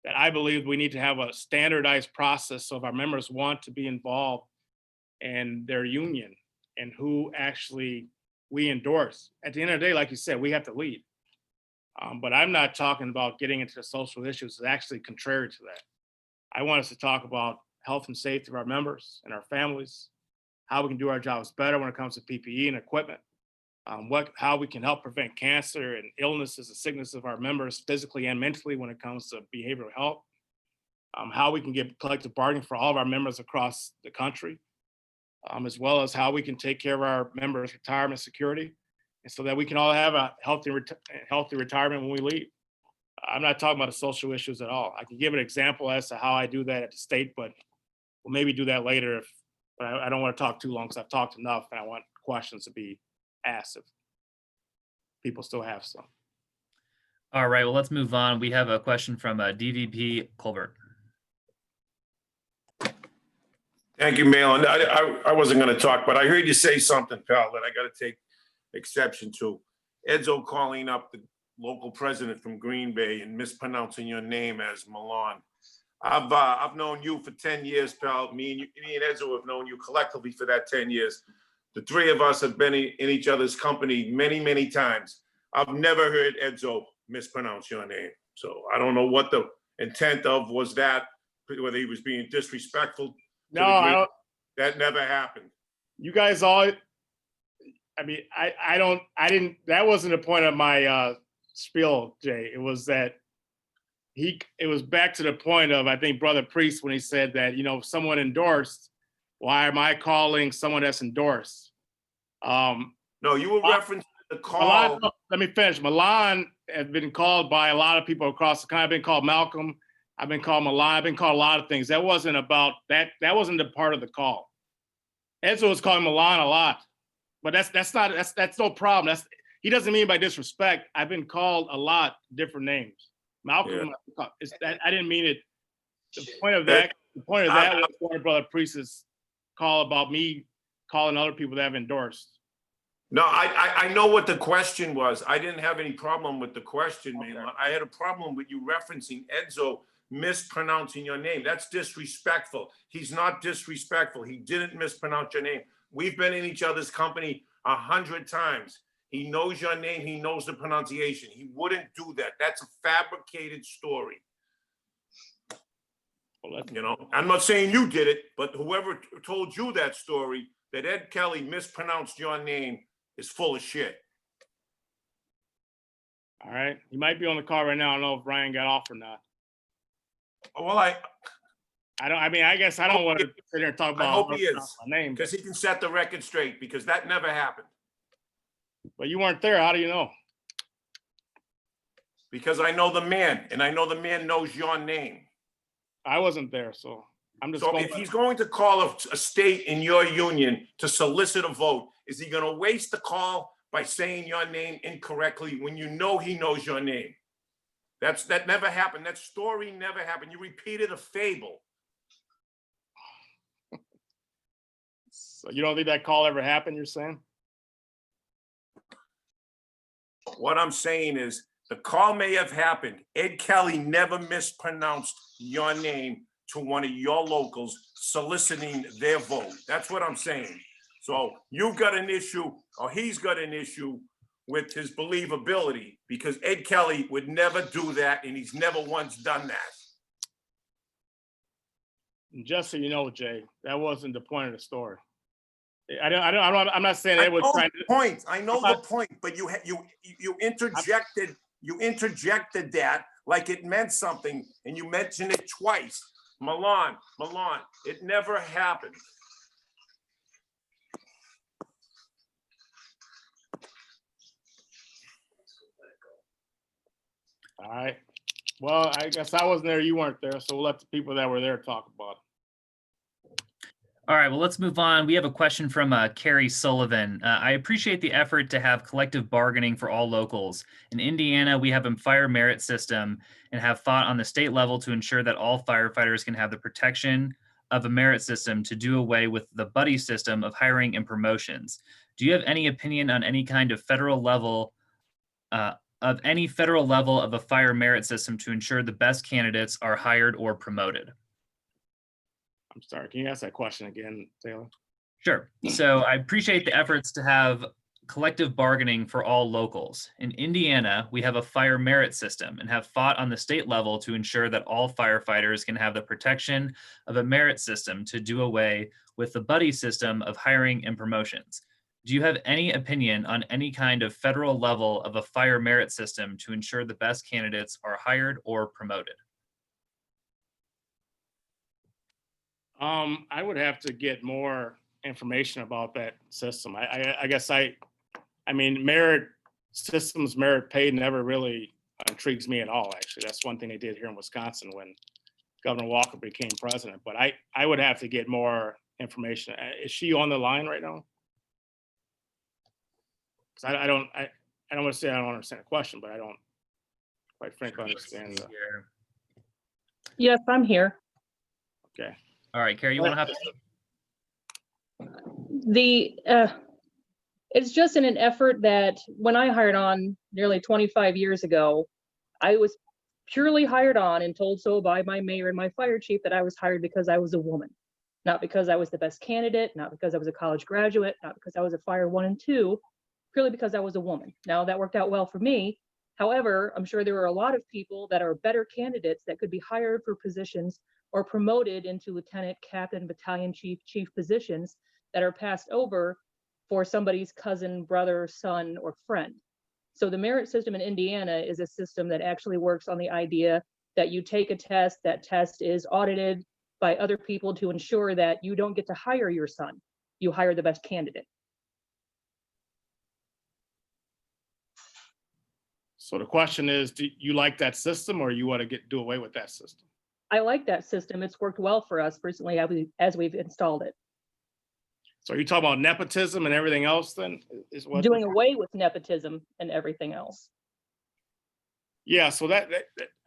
that I believe we need to have a standardized process. So if our members want to be involved in their union and who actually we endorse, at the end of the day, like you said, we have to lead. But I'm not talking about getting into the social issues. It's actually contrary to that. I want us to talk about health and safety of our members and our families, how we can do our jobs better when it comes to PPE and equipment, how we can help prevent cancer and illnesses and sickness of our members physically and mentally when it comes to behavioral health, how we can get collective bargaining for all of our members across the country, as well as how we can take care of our members' retirement security, and so that we can all have a healthy retirement when we leave. I'm not talking about the social issues at all. I can give an example as to how I do that at the state, but we'll maybe do that later. But I don't want to talk too long because I've talked enough, and I want questions to be asked if people still have some. All right, well, let's move on. We have a question from DVP Colbert. Thank you, Mahlon. I wasn't going to talk, but I heard you say something, pal, that I got to take exception to. Edzo calling up the local president from Green Bay and mispronouncing your name as Mahlon. I've known you for 10 years, pal. Me and Edzo have known you collectively for that 10 years. The three of us have been in each other's company many, many times. I've never heard Edzo mispronounce your name. So I don't know what the intent of was that, whether he was being disrespectful. No, that never happened. You guys all, I mean, I didn't, that wasn't the point of my spiel, Jay. It was that it was back to the point of, I think, Brother Priest, when he said that, if someone endorsed, why am I calling someone that's endorsed? No, you were referencing the call. Mahlon, let me finish. Mahlon has been called by a lot of people across the country. I've been called Malcolm. I've been called Mahlon. I've been called a lot of things. That wasn't about that. That wasn't the part of the call. Edzo was calling Mahlon a lot, but that's no problem. He doesn't mean by disrespect. I've been called a lot different names. Malcolm, yeah. I didn't mean it. The point of that was Warner Brother Priest's call about me calling other people that have endorsed. No, I know what the question was. I didn't have any problem with the question, okay. Man. I had a problem with you referencing Edzo mispronouncing your name. That's disrespectful. He's not disrespectful. He didn't mispronounce your name. We've been in each other's company 100 times. He knows your name. He knows the pronunciation. He wouldn't do that. That's a fabricated story. Well, I'm not saying you did it, but whoever told you that story, that Ed Kelly mispronounced your name, is full of shit. All right. He might be on the call right now. I don't know if Ryan got off or not. Well, I guess I don't want to sit here and talk about I hope he is, my name, because he can set the record straight, because that never happened. But you weren't there. How do you know? Because I know the man, and I know the man knows your name. I wasn't there, so I'm just. So if he's going to call a state in your union to solicit a vote, is he going to waste the call by saying your name incorrectly when you know he knows your name? That never happened. That story never happened. You repeated a fable. So you don't think that call ever happened, you're saying? What I'm saying is the call may have happened. Ed Kelly never mispronounced your name to one of your locals soliciting their vote. That's what I'm saying. So you've got an issue, or he's got an issue with his believability, because Ed Kelly would never do that, and he's never once done that. And just so you know, Jay, that wasn't the point of the story. I'm not saying Ed was trying to. Point. I know the point, but you interjected. You interjected that like it meant something, and you mentioned it twice. Mahlon, it never happened. All right. Well, I guess I wasn't there. You weren't there. So we'll let the people that were there talk about it. All right, well, let's move on. We have a question from Carrie Sullivan. I appreciate the effort to have collective bargaining for all locals. In Indiana, we have a fire merit system and have fought on the state level to ensure that all firefighters can have the protection of a merit system to do away with the buddy system of hiring and promotions. Do you have any opinion on any kind of federal level of a fire merit system to ensure the best candidates are hired or promoted? I'm sorry, can you ask that question again, Taylor? Sure. So I appreciate the efforts to have collective bargaining for all locals. In Indiana, we have a fire merit system and have fought on the state level to ensure that all firefighters can have the protection of a merit system to do away with the buddy system of hiring and promotions. Do you have any opinion on any kind of federal level of a fire merit system to ensure the best candidates are hired or promoted? I would have to get more information about that system. I guess I mean, merit systems, merit pay never really intrigues me at all, actually. That's one thing they did here in Wisconsin when Governor Walker became president. But I would have to get more information. Is she on the line right now? Because I don't want to say I don't understand the question, but I don't quite frankly understand. Yes, I'm here. Okay. All right, Carrie, you want to have it's just in an effort that when I hired on nearly 25 years ago, I was purely hired on and told so by my mayor and my fire chief that I was hired because I was a woman, not because I was the best candidate, not because I was a college graduate, not because I was a fire 1 and 2, purely because I was a woman. Now that worked out well for me. However, I'm sure there are a lot of people that are better candidates that could be hired for positions or promoted into lieutenant, captain, battalion chief, chief positions that are passed over for somebody's cousin, brother, son, or friend. So the merit system in Indiana is a system that actually works on the idea that you take a test, that test is audited by other people to ensure that you don't get to hire your son, you hire the best candidate. So the question is, do you like that system or you want to do away with that system? I like that system. It's worked well for us recently as we've installed it. So are you talking about nepotism and everything else then? Is what doing away with nepotism and everything else. Yeah, so that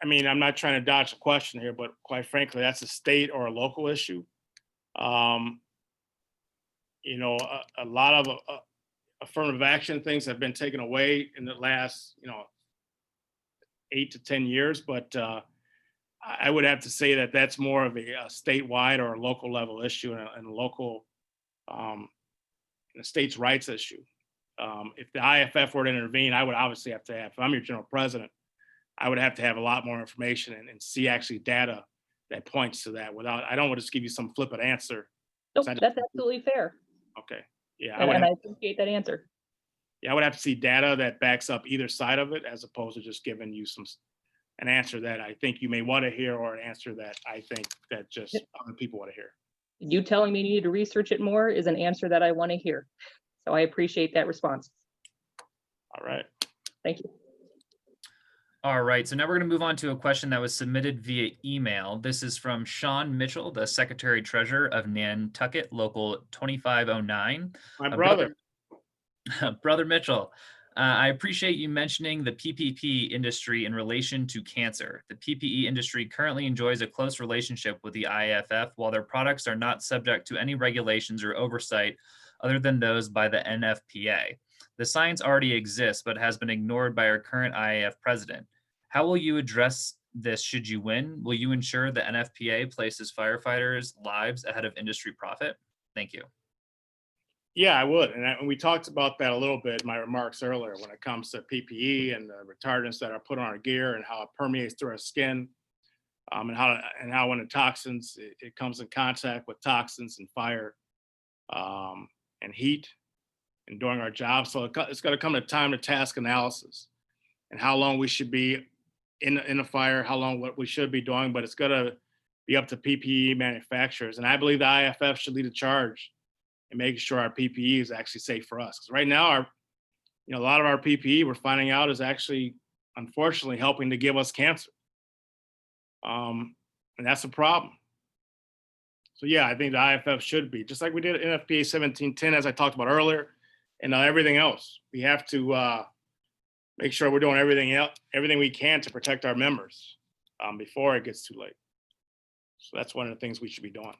I mean, I'm not trying to dodge the question here, but quite frankly, that's a state or a local issue. You know, a lot of affirmative action things have been taken away in the last, 8 to 10 years, but I would have to say that that's more of a statewide or a local level issue and a local and a states' rights issue. If the IAFF were to intervene, I would obviously have to have, if I'm your general president, I would have to have a lot more information and see actually data that points to that without, I don't want to just give you some flippant answer. Nope, that's absolutely fair. Okay. Yeah. I appreciate that answer. Yeah, I would have to see data that backs up either side of it, as opposed to just giving you an answer that I think you may want to hear, or an answer that I think that just other people want to hear. You telling me you need to research it more is an answer that I want to hear. So I appreciate that response. All right. Thank you. All right, so now we're going to move on to a question that was submitted via email. This is from Sean Mitchell, the Secretary Treasurer of Nantucket, Local 2509. My brother. Brother Mitchell, I appreciate you mentioning the PPE industry in relation to cancer. The PPE industry currently enjoys a close relationship with the IAFF, while their products are not subject to any regulations or oversight other than those by the NFPA. The science already exists, but has been ignored by our current IAF president. How will you address this should you win? Will you ensure the NFPA places firefighters' lives ahead of industry profit? Thank you. Yeah, I would. And we talked about that a little bit in my remarks earlier when it comes to PPE and the retardants that are put on our gear and how it permeates through our skin, and how when the toxins, it comes in contact with toxins and fire, and heat and doing our job. So it's going to come to time to task analysis and how long we should be in a fire, how long what we should be doing, but it's going to be up to PPE manufacturers. And I believe the IAFF should lead the charge and making sure our PPE is actually safe for us. Because right now, a lot of our PPE we're finding out is actually, unfortunately, helping to give us cancer. And that's a problem. So yeah, I think the IAFF should be, just like we did at NFPA 1710, as I talked about earlier, and everything else. We have to make sure we're doing everything we can to protect our members before it gets too late. So that's one of the things we should be doing.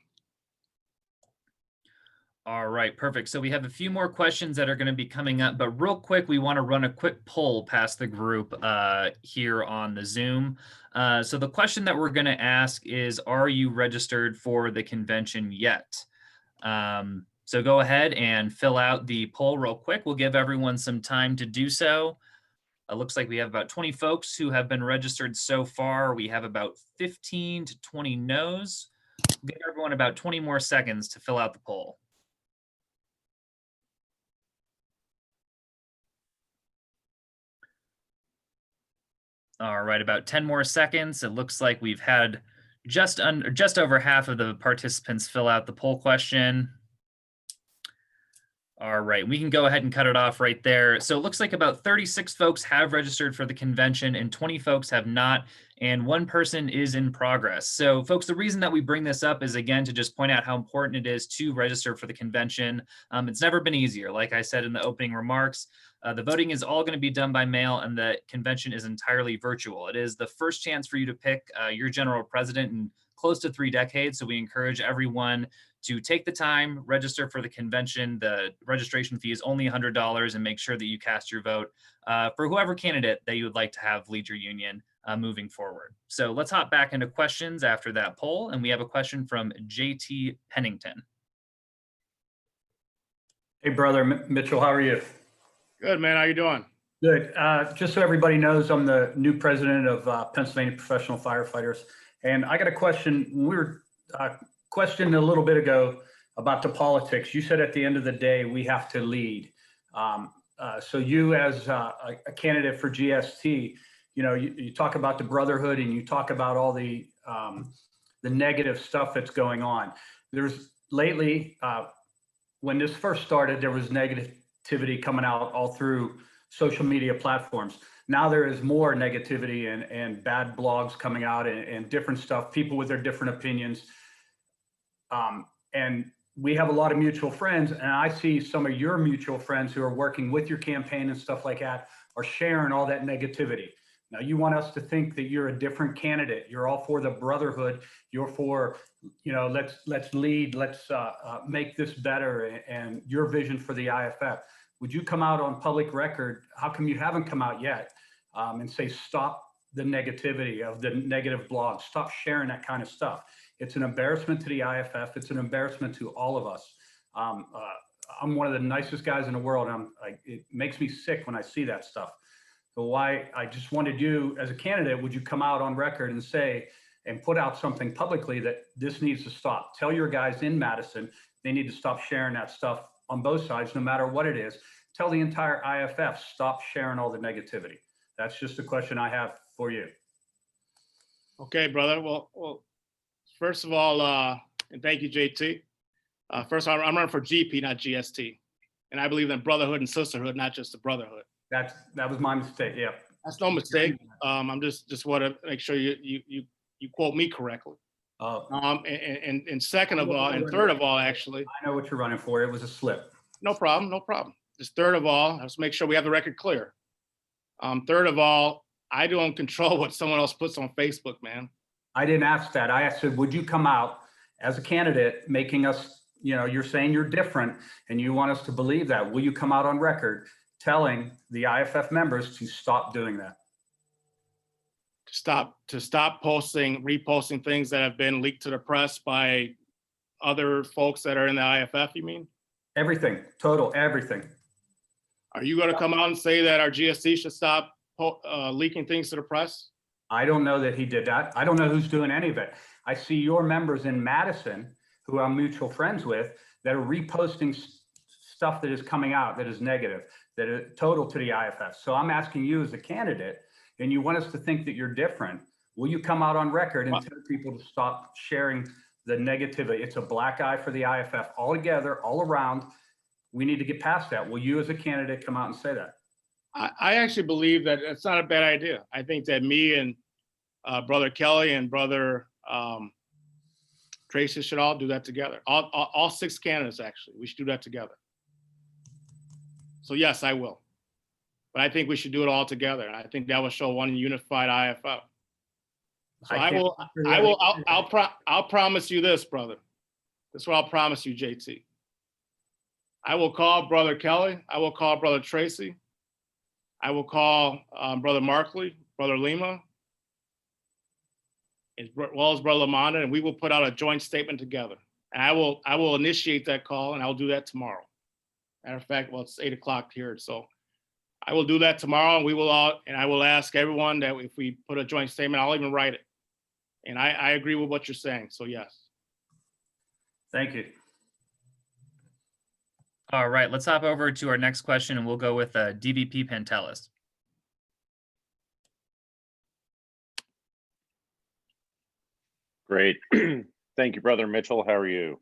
All right, perfect. So we have a few more questions that are going to be coming up, but real quick, we want to run a quick poll past the group here on the Zoom. So the question that we're going to ask is, are you registered for the convention yet? So go ahead and fill out the poll real quick. We'll give everyone some time to do so. It looks like we have about 20 folks who have been registered so far. We have about 15 to 20 no's. We'll give everyone about 20 more seconds to fill out the poll. All right, about 10 more seconds. It looks like we've had just over half of the participants fill out the poll question. All right, we can go ahead and cut it off right there. So it looks like about 36 folks have registered for the convention and 20 folks have not, and 1 person is in progress. So folks, the reason that we bring this up is, again, to just point out how important it is to register for the convention. It's never been easier. Like I said in the opening remarks, the voting is all going to be done by mail and the convention is entirely virtual. It is the first chance for you to pick your general president in close to 3 decades. So we encourage everyone to take the time, register for the convention. The registration fee is only $100, and make sure that you cast your vote for whoever candidate that you would like to have lead your union moving forward. So let's hop back into questions after that poll. And we have a question from JT Pennington. Hey, brother Mitchell, how are you? Good, man. How you doing? Good. Just so everybody knows, I'm the new president of Pennsylvania Professional Firefighters. And I got a question. We were questioned a little bit ago about the politics. You said at the end of the day, we have to lead. So you as a candidate for GST, you talk about the brotherhood and you talk about all the negative stuff that's going on. There's lately, when this first started, there was negativity coming out all through social media platforms. Now there is more negativity and bad blogs coming out and different stuff, people with their different opinions. And we have a lot of mutual friends, and I see some of your mutual friends who are working with your campaign and stuff like that are sharing all that negativity. Now you want us to think that you're a different candidate. You're all for the brotherhood. You're for, let's lead, let's make this better, and your vision for the IAFF. Would you come out on public record? How come you haven't come out yet and say, stop the negativity of the negative blogs, stop sharing that kind of stuff? It's an embarrassment to the IAFF. It's an embarrassment to all of us. I'm one of the nicest guys in the world. It makes me sick when I see that stuff. So I just wanted you as a candidate, would you come out on record and say, and put out something publicly that this needs to stop? Tell your guys in Madison, they need to stop sharing that stuff on both sides, no matter what it is. Tell the entire IAFF, stop sharing all the negativity. That's just a question I have for you. Okay, brother. Well, first of all, and thank you, JT. First of all, I'm running for GP, not GST. And I believe in brotherhood and sisterhood, not just the brotherhood. That was my mistake, yeah. That's no mistake. I'm just want to make sure you quote me correctly. And second of all, and third of all, actually. I know what you're running for. It was a slip. No problem, no problem. Just third of all, let's make sure we have the record clear. Third of all, I don't control what someone else puts on Facebook, man. I didn't ask that. I asked, would you come out as a candidate making us, you're saying you're different and you want us to believe that. Will you come out on record telling the IAFF members to stop doing that? To stop reposting things that have been leaked to the press by other folks that are in the IAFF, you mean? Everything, total, everything. Are you going to come out and say that our GSC should stop leaking things to the press? I don't know that he did that. I don't know who's doing any of it. I see your members in Madison, who I'm mutual friends with, that are reposting stuff that is coming out that is negative, that is total to the IAFF. So I'm asking you as a candidate, and you want us to think that you're different, will you come out on record and tell people to stop sharing the negativity? It's a black eye for the IAFF altogether, all around. We need to get past that. Will you as a candidate come out and say that? I actually believe that it's not a bad idea. I think that me and Brother Kelly and Brother Tracy should all do that together. All 6 candidates, actually. We should do that together. So yes, I will. But I think we should do it all together. I think that will show one unified IAFF. So I'll promise you this, brother. This is what I'll promise you, JT. I will call Brother Kelly. I will call Brother Tracy. I will call Brother Markley, Brother Lima, as well as Brother Lamonda, and we will put out a joint statement together. And I will initiate that call, and I'll do that tomorrow. Matter of fact, well, it's 8 o'clock here, so I will do that tomorrow, and I will ask everyone that if we put a joint statement, I'll even write it. And I agree with what you're saying, so yes. Thank you. All right, let's hop over to our next question, and we'll go with DVP Pantelis. Great. Thank you, Brother Mitchell. How are you?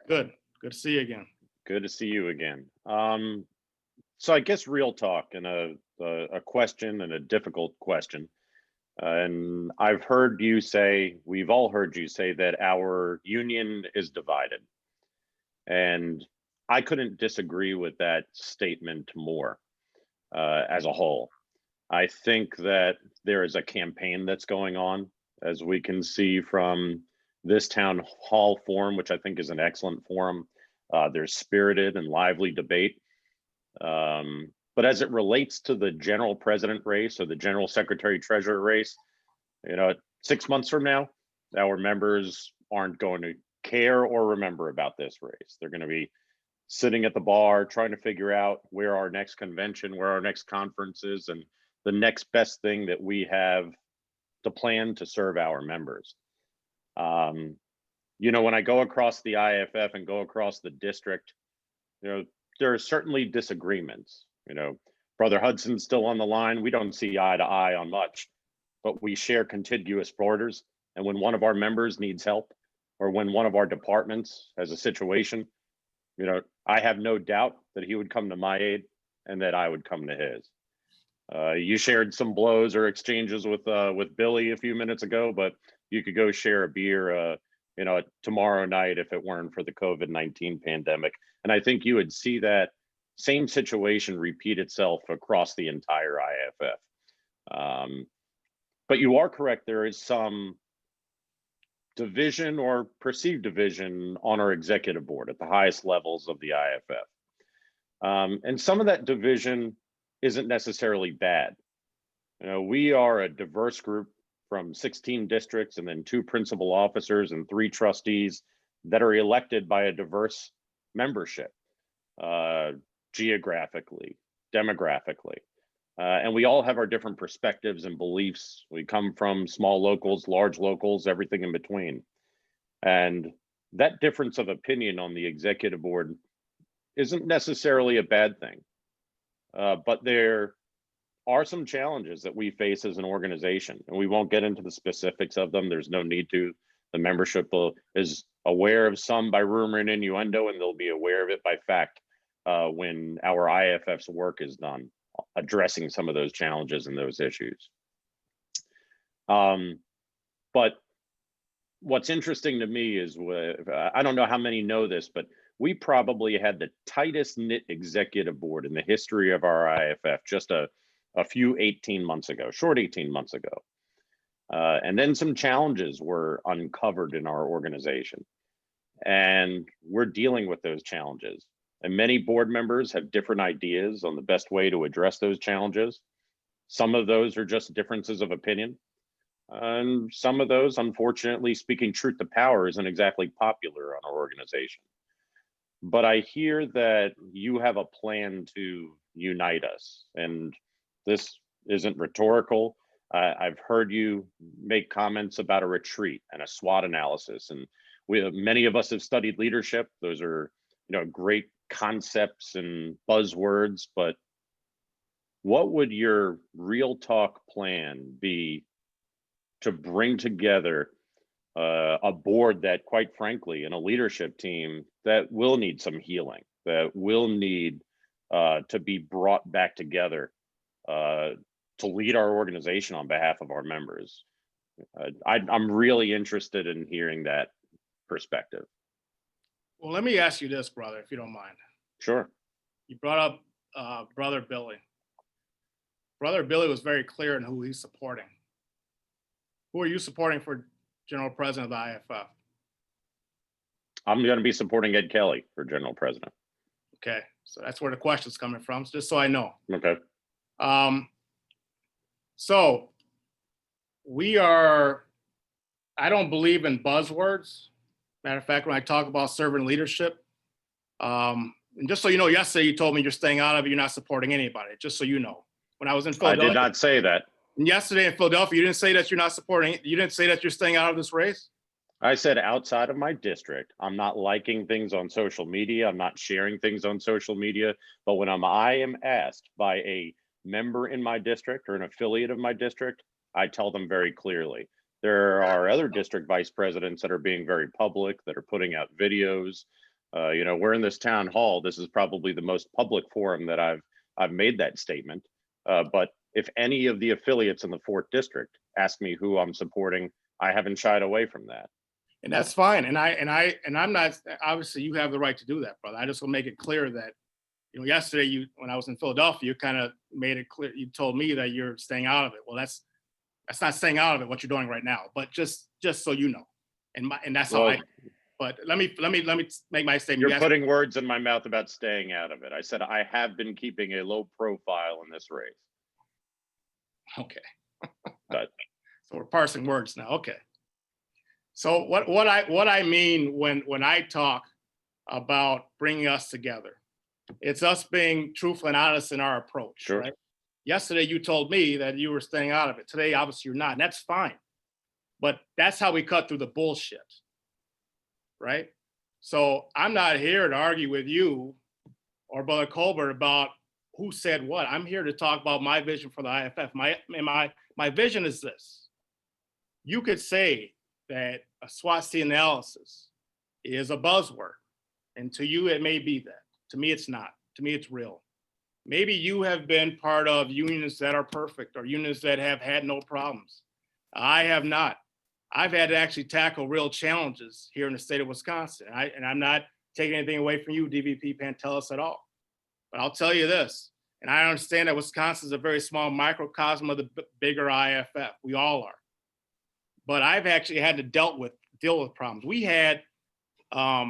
Good. Good to see you again. Good to see you again. So I guess real talk and a question, and a difficult question. And I've heard you say, we've all heard you say that our union is divided. And I couldn't disagree with that statement more as a whole. I think that there is a campaign that's going on, as we can see from this town hall forum, which I think is an excellent forum. There's spirited and lively debate. But as it relates to the general president race or the general secretary treasurer race, 6 months from now, our members aren't going to care or remember about this race. They're going to be sitting at the bar trying to figure out where our next convention, where our next conference is, and the next best thing that we have to plan to serve our members. When I go across the IAFF and go across the district, there are certainly disagreements. Brother Hudson's still on the line. We don't see eye to eye on much, but we share contiguous borders. And when one of our members needs help, or when one of our departments has a situation, I have no doubt that he would come to my aid and that I would come to his. You shared some blows or exchanges with Billy a few minutes ago, but you could go share a beer, tomorrow night if it weren't for the COVID-19 pandemic. And I think you would see that same situation repeat itself across the entire IAFF. But you are correct, there is some division or perceived division on our executive board at the highest levels of the IAFF. And some of that division isn't necessarily bad. We are a diverse group from 16 districts and then 2 principal officers and 3 trustees that are elected by a diverse membership, geographically, demographically. And we all have our different perspectives and beliefs. We come from small locals, large locals, everything in between. And that difference of opinion on the executive board isn't necessarily a bad thing. But there are some challenges that we face as an organization, and we won't get into the specifics of them. There's no need to. The membership is aware of some by rumor and innuendo, and they'll be aware of it by fact when our IAFF's work is done, addressing some of those challenges and those issues. But what's interesting to me is, I don't know how many know this, but we probably had the tightest knit executive board in the history of our IAFF just a few 18 months ago, short 18 months ago. And then some challenges were uncovered in our organization. And we're dealing with those challenges. And many board members have different ideas on the best way to address those challenges. Some of those are just differences of opinion. And some of those, unfortunately, speaking truth to power isn't exactly popular on our organization. but I hear that you have a plan to unite us, and this isn't rhetorical. I've heard you make comments about a retreat and a SWOT analysis, and many of us have studied leadership. Those are, great concepts and buzzwords, but what would your real talk plan be to bring together a board that, quite frankly, and a leadership team that will need some healing, that will need to be brought back together to lead our organization on behalf of our members? I'm really interested in hearing that perspective. Well, let me ask you this, brother, if you don't mind. Sure. You brought up Brother Billy. Brother Billy was very clear in who he's supporting. Who are you supporting for General President of the IAFF? I'm going to be supporting Ed Kelly for General President. Okay, so that's where the question's coming from, just so I know. Okay. So I don't believe in buzzwords. Matter of fact, when I talk about servant leadership, and just so you know, yesterday you told me you're staying out of it, you're not supporting anybody, just so you know. When I was in Philadelphia. I did not say that. And yesterday in Philadelphia, you didn't say that you're not supporting, you didn't say that you're staying out of this race? I said outside of my district, I'm not liking things on social media. I'm not sharing things on social media. But when I am asked by a member in my district or an affiliate of my district, I tell them very clearly. There are other district vice presidents that are being very public, that are putting out videos. We're in this town hall. This is probably the most public forum that I've made that statement. But if any of the affiliates in the 4th district ask me who I'm supporting, I haven't shied away from that. And that's fine. And I'm not, obviously you have the right to do that, brother. I just will make it clear that, yesterday when I was in Philadelphia, you kind of made it clear, you told me that you're staying out of it. Well, that's not staying out of it, what you're doing right now, but just so you know. And that's how but let me make my statement. You're putting words in my mouth about staying out of it. I said I have been keeping a low profile in this race. Okay. But so we're parsing words now. Okay. So what I mean when I talk about bringing us together, it's us being truthful and honest in our approach. Sure. Right? Yesterday you told me that you were staying out of it. Today, obviously you're not, and that's fine. But that's how we cut through the bullshit. Right? So I'm not here to argue with you or Brother Colbert about who said what. I'm here to talk about my vision for the IAFF. My vision is this. You could say that a SWOT analysis is a buzzword, and to you it may be that. To me it's not. To me it's real. Maybe you have been part of unions that are perfect or unions that have had no problems. I have not. I've had to actually tackle real challenges here in the state of Wisconsin. And I'm not taking anything away from you, DVP Pantelis, at all. But I'll tell you this, and I understand that Wisconsin is a very small microcosm of the bigger IAFF. We all are. But I've actually had to deal with problems. We had, I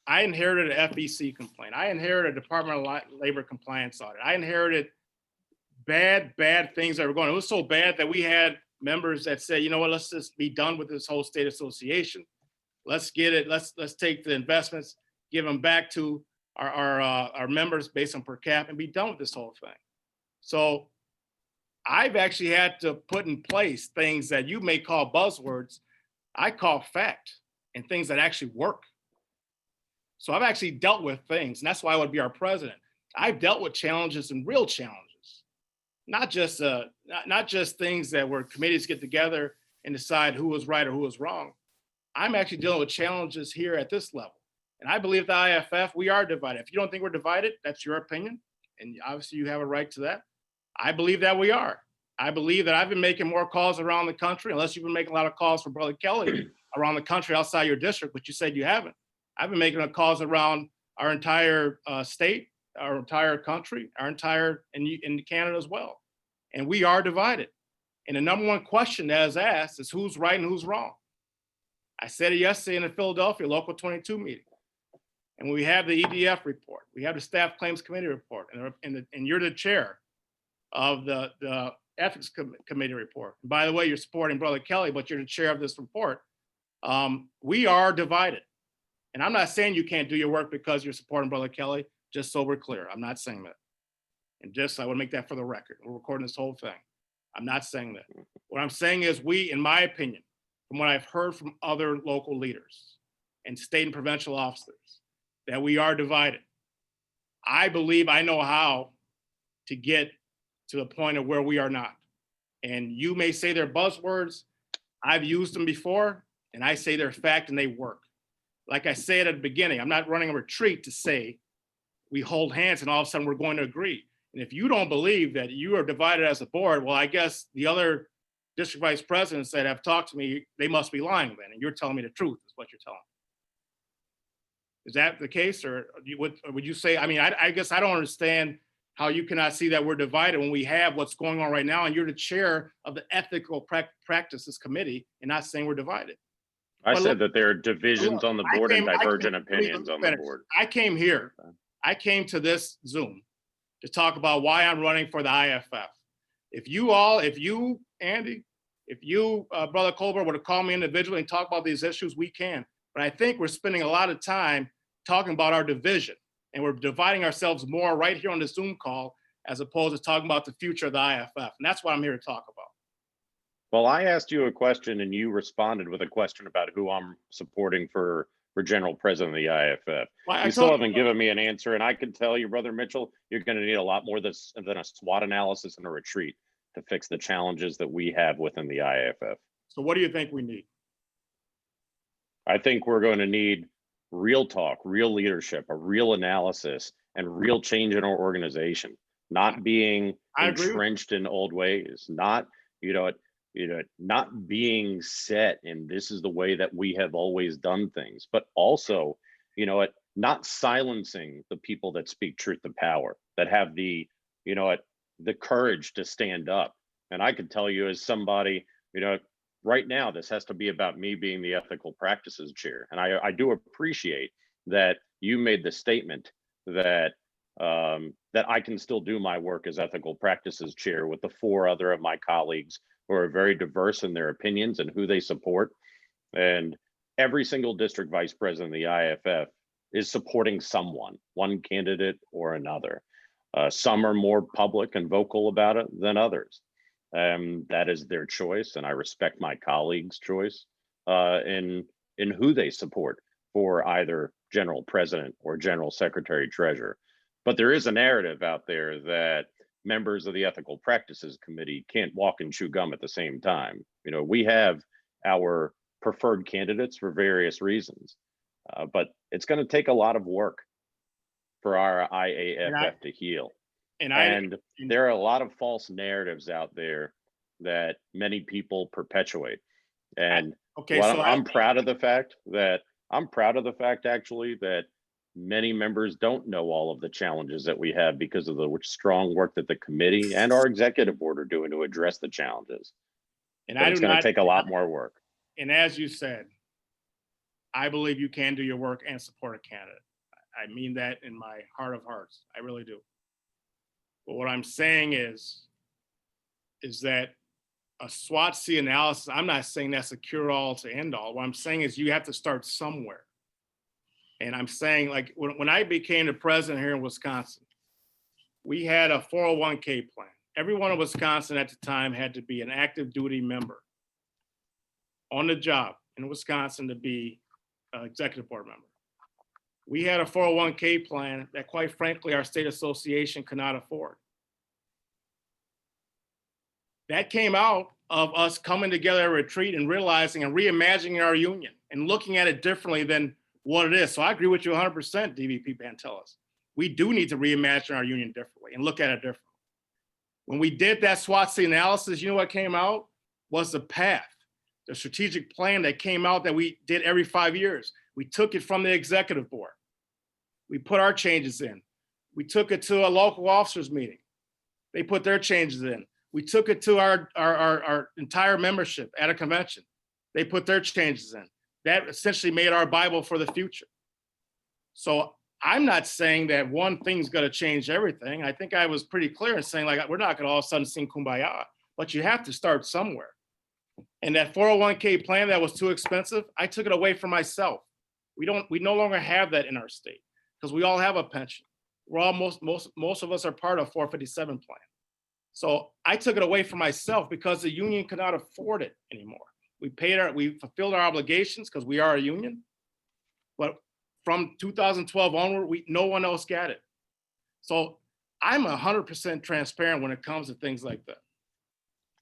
inherited an FEC complaint. I inherited a Department of Labor compliance audit. I inherited bad things that were going on. It was so bad that we had members that said, you know what, let's just be done with this whole state association. Let's get it. Let's take the investments, give them back to our members based on per cap, and be done with this whole thing. So I've actually had to put in place things that you may call buzzwords, I call fact, and things that actually work. So I've actually dealt with things, and that's why I would be our president. I've dealt with challenges and real challenges. Not just things that where committees get together and decide who was right or who was wrong. I'm actually dealing with challenges here at this level. And I believe the IAFF, we are divided. If you don't think we're divided, that's your opinion. And obviously you have a right to that. I believe that we are. I believe that I've been making more calls around the country, unless you've been making a lot of calls for Brother Kelly around the country outside your district, but you said you haven't. I've been making calls around our entire state, our entire country, in Canada as well. And we are divided. And the number one question that is asked is who's right and who's wrong. I said it yesterday in the Philadelphia Local 22 meeting. And we have the EDF report. We have the Staff Claims Committee report. And you're the chair of the Ethics Committee report. And by the way, you're supporting Brother Kelly, but you're the chair of this report. We are divided. And I'm not saying you can't do your work because you're supporting Brother Kelly, just so we're clear. I'm not saying that. And just, I want to make that for the record. We're recording this whole thing. I'm not saying that. What I'm saying is we, in my opinion, from what I've heard from other local leaders and state and provincial officers, that we are divided. I believe I know how to get to the point of where we are not. And you may say they're buzzwords. I've used them before, and I say they're fact and they work. Like I said at the beginning, I'm not running a retreat to say we hold hands and all of a sudden we're going to agree. And if you don't believe that you are divided as a board, well, I guess the other district vice presidents that have talked to me, they must be lying then. And you're telling me the truth is what you're telling me. Is that the case? Or would you say, I mean, I guess I don't understand how you cannot see that we're divided when we have what's going on right now. And you're the chair of the Ethical Practices Committee and not saying we're divided. I But said look, that there are divisions on the board and divergent opinions on the board. I came here, I came to this Zoom to talk about why I'm running for the IAFF. If you, Andy, if you, Brother Colbert, were to call me individually and talk about these issues, we can. But I think we're spending a lot of time talking about our division, and we're dividing ourselves more right here on the Zoom call as opposed to talking about the future of the IAFF. And that's what I'm here to talk about. Well, I asked you a question and you responded with a question about who I'm supporting for General President of the IAFF. Well, you still haven't given me an answer, and I can tell you, Brother Mitchell, you're going to need a lot more than a SWOT analysis and a retreat to fix the challenges that we have within the IAFF. So what do you think we need? I think we're going to need real talk, real leadership, a real analysis, and real change in our organization, not being entrenched in old ways, not, not being set and this is the way that we have always done things, but also, not silencing the people that speak truth to power, that have the courage to stand up. And I can tell you as somebody, right now, this has to be about me being the ethical practices chair. And I do appreciate that you made the statement that that I can still do my work as ethical practices chair with the 4 other of my colleagues who are very diverse in their opinions and who they support. And every single district vice president of the IAFF is supporting someone, one candidate or another. Some are more public and vocal about it than others. That is their choice, and I respect my colleagues' choice in who they support for either general president or general secretary treasurer. But there is a narrative out there that members of the Ethical Practices Committee can't walk and chew gum at the same time. We have our preferred candidates for various reasons, but it's going to take a lot of work for our IAFF to heal. And there are a lot of false narratives out there that many people perpetuate. And I'm proud of the fact actually that many members don't know all of the challenges that we have because of the strong work that the committee and our executive board are doing to address the challenges. And it's going to take a lot more work. And as you said, I believe you can do your work and support a candidate. I mean that in my heart of hearts. I really do. But what I'm saying is that a SWOT-C analysis, I'm not saying that's a cure-all to end all. What I'm saying is you have to start somewhere. And I'm saying, like, when I became the president here in Wisconsin, we had a 401k plan. Everyone in Wisconsin at the time had to be an active duty member on the job in Wisconsin to be an executive board member. We had a 401k plan that, quite frankly, our state association could not afford. That came out of us coming together at a retreat and realizing and reimagining our union and looking at it differently than what it is. So I agree with you 100%, DVP Pantelis. We do need to reimagine our union differently and look at it differently. When we did that SWOT-C analysis, you know what came out? Was the path, the strategic plan that came out that we did every 5 years. We took it from the executive board. We put our changes in. We took it to a local officers meeting. They put their changes in. We took it to our entire membership at a convention. They put their changes in. That essentially made our Bible for the future. So I'm not saying that one thing's going to change everything. I think I was pretty clear in saying, like, we're not going to all of a sudden sing Kumbaya, but you have to start somewhere. And that 401k plan that was too expensive, I took it away from myself. We no longer have that in our state because we all have a pension. We're all most of us are part of 457 plan. So I took it away from myself because the union could not afford it anymore. We fulfilled our obligations because we are a union, but from 2012 onward, no one else got it. So I'm 100% transparent when it comes to things like that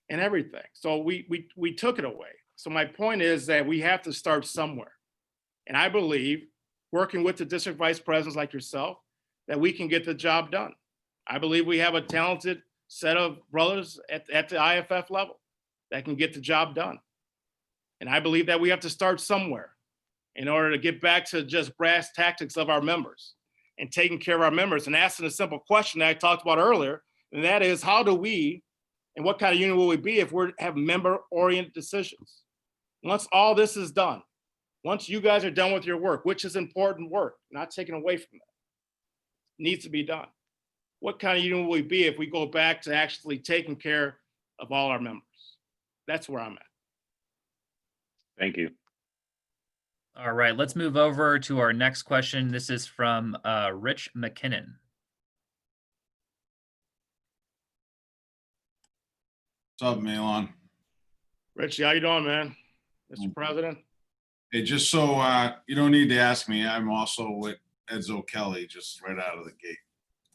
and everything. So we took it away. So my point is that we have to start somewhere. And I believe working with the district vice presidents like yourself, that we can get the job done. I believe we have a talented set of brothers at the IAFF level that can get the job done. And I believe that we have to start somewhere in order to get back to just brass tactics of our members and taking care of our members and asking a simple question that I talked about earlier, and that is, how do we, and what kind of union will we be if we have member-oriented decisions? Once all this is done, once you guys are done with your work, which is important work, not taken away from that, needs to be done. What kind of union will we be if we go back to actually taking care of all our members? That's where I'm at. Thank you. All right, let's move over to our next question. This is from Rich McKinnon. What's up, Mahlon? Richie, how you doing, man? Mr. President? Hey, just so you don't need to ask me, I'm also with Edzo Kelly, just right out of the gate.